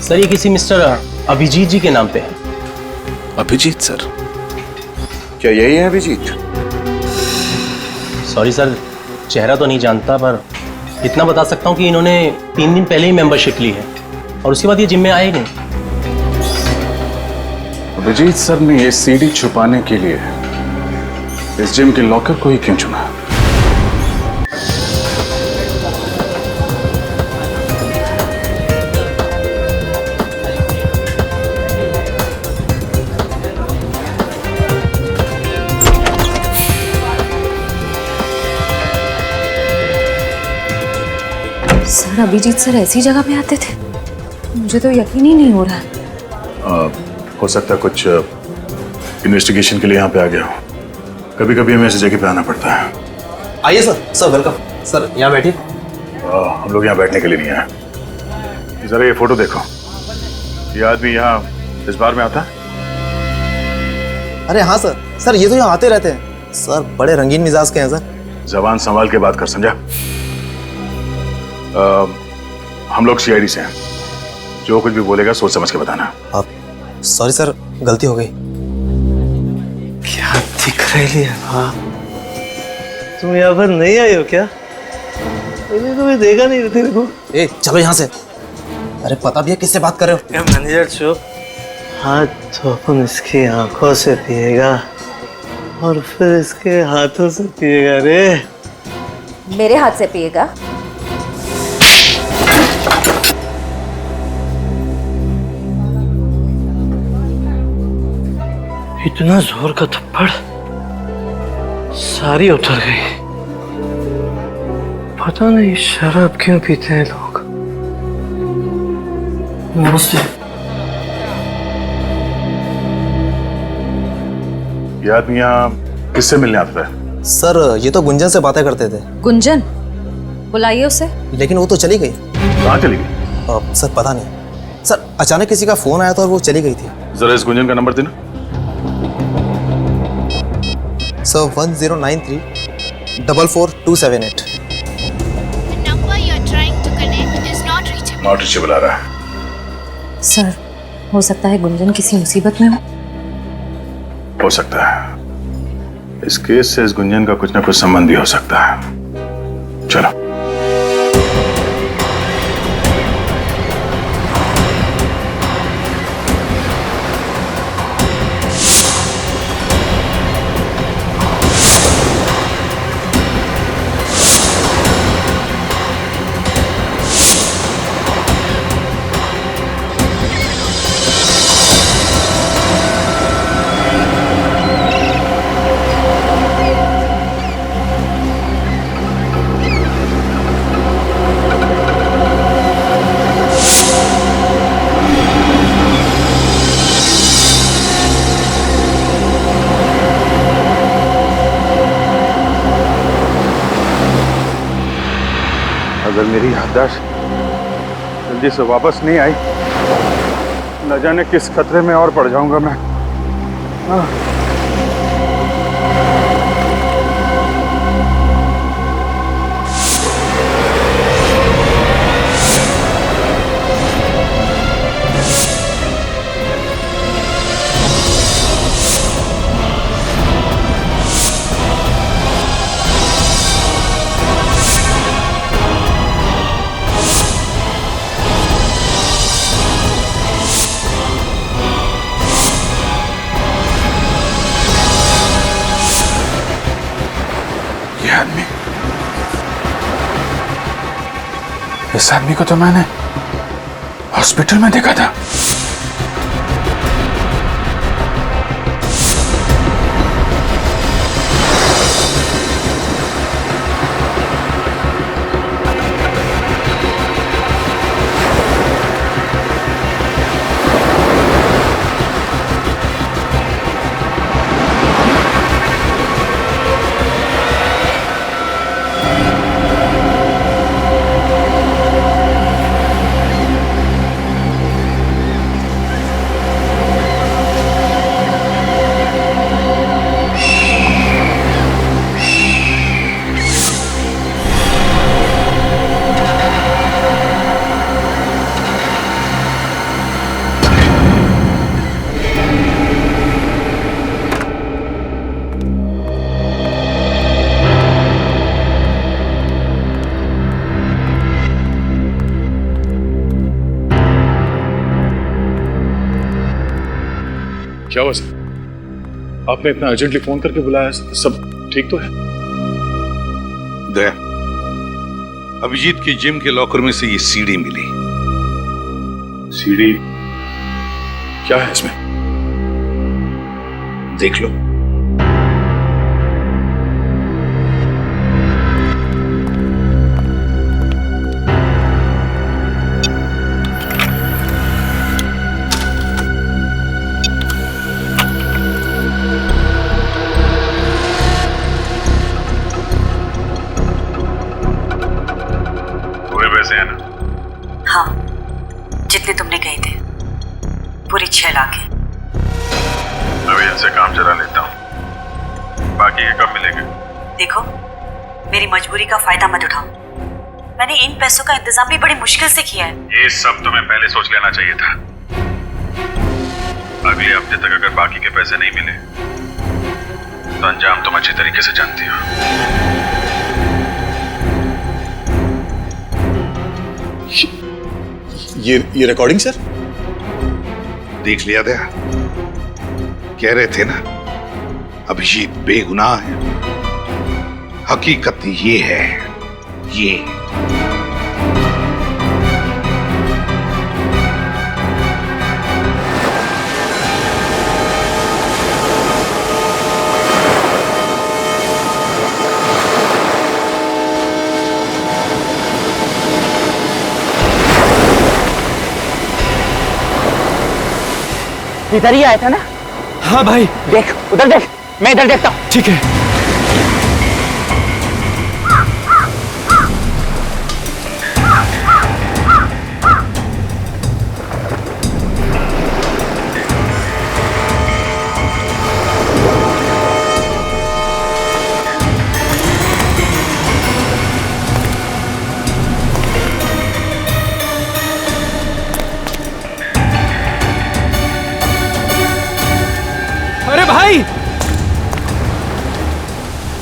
सर ये किसी मिस्टर अभिजीत जी के नाम पे है। अभिजीत सर? क्या यही है अभिजीत? सॉरी सर, चेहरा तो नहीं जानता, पर इतना बता सकता हूँ कि इन्होंने 3 दिन पहले ही मेंबरशिप ली है और उसके बाद ये जिम में आए नहीं। अभिजीत सर ने ये सीडी छुपाने के लिए इस जिम के लॉकर को ही क्यों चुना? सर अभिजीत सर ऐसी जगह पे आते थे? मुझे तो यकीन ही नहीं हो रहा। हो सकता है कुछ इन्वेस्टिगेशन के लिए यहाँ पे आ गया हूँ। कभी कभी हमें ऐसी जगह पे आना पड़ता है। आइए सर। Sir welcome. सर यहाँ बैठिए। हम लोग यहाँ बैठने के लिए नहीं आए। जरा ये फोटो देखो, ये आदमी यहाँ इस बार में आता है? अरे हाँ सर, सर ये तो यहाँ आते रहते हैं सर, बड़े रंगीन मिजाज के हैं सर। जबान संभाल के बात कर, समझा? हम लोग सीआईडी से हैं, जो कुछ भी बोलेगा सोच समझ के बताना। आप सॉरी सर, गलती हो गई। क्या दिख रही है? हाँ, तुम यहाँ पर नहीं आई हो क्या? मैंने तुम्हें देखा नहीं तेरे को। ए चलो यहाँ से। अरे पता भी है किससे बात कर रहे हो? मैनेजर चुप। हाँ तो अपन इसकी आंखों से पिएगा और फिर इसके हाथों से पिएगा रे। मेरे हाथ से पिएगा? इतना जोर का थप्पड़, सारी उतर गई। पता नहीं शराब क्यों पीते हैं लोग। नमस्ते। ये आदमी यहाँ किससे मिलने आता है? सर ये तो गुंजन से बातें करते थे। गुंजन? बुलाइए उसे। लेकिन वो तो चली गई। कहाँ चली गई? सर पता नहीं सर, अचानक किसी का फोन आया था और वो चली गई थी। जरा इस गुंजन का नंबर देना। सर 1093-444278। नॉट रीचेबल आ रहा है। सर हो सकता है गुंजन किसी मुसीबत में हो सकता है। इस केस से इस गुंजन का कुछ ना कुछ संबंध भी हो सकता है। चलो। अगर मेरी याददाश्त जल्दी से वापस नहीं आई, न जाने किस खतरे में और पड़ जाऊंगा मैं। इस आदमी को तो मैंने हॉस्पिटल में देखा था। क्या हुआ सर? आपने इतना अर्जेंटली फोन करके बुलाया, सब ठीक तो है? दया, अभिजीत की जिम के लॉकर में से ये सीडी मिली। सीडी? क्या है इसमें? देख लो। हाँ, जितने तुमने कहे थे, पूरे 6 लाख है। अभी इनसे काम चला लेता हूँ, बाकी के कब मिलेंगे? देखो, मेरी मजबूरी का फायदा मत उठाओ। मैंने इन पैसों का इंतजाम भी बड़ी मुश्किल से किया है। ये सब तुम्हें पहले सोच लेना चाहिए था। अगले हफ्ते तक अगर बाकी के पैसे नहीं मिले तो अंजाम तुम अच्छी तरीके से जानती हो। ये रिकॉर्डिंग सर? देख लिया दया, कह रहे थे ना अभिजीत बेगुनाह है। हकीकत ये है, ये इधर ही आया था ना? हाँ भाई। देख उधर देख, मैं इधर देखता हूँ। ठीक है।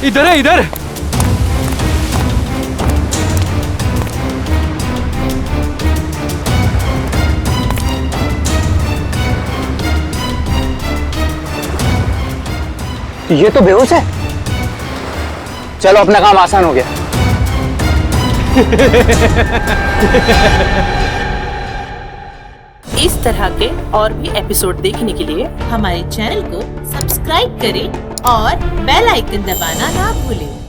इधर है, इधर। ये तो बेहोश है। चलो अपना काम आसान हो गया। इस तरह के और भी एपिसोड देखने के लिए हमारे चैनल को सब्सक्राइब करें और बेल आइकन दबाना ना भूलें।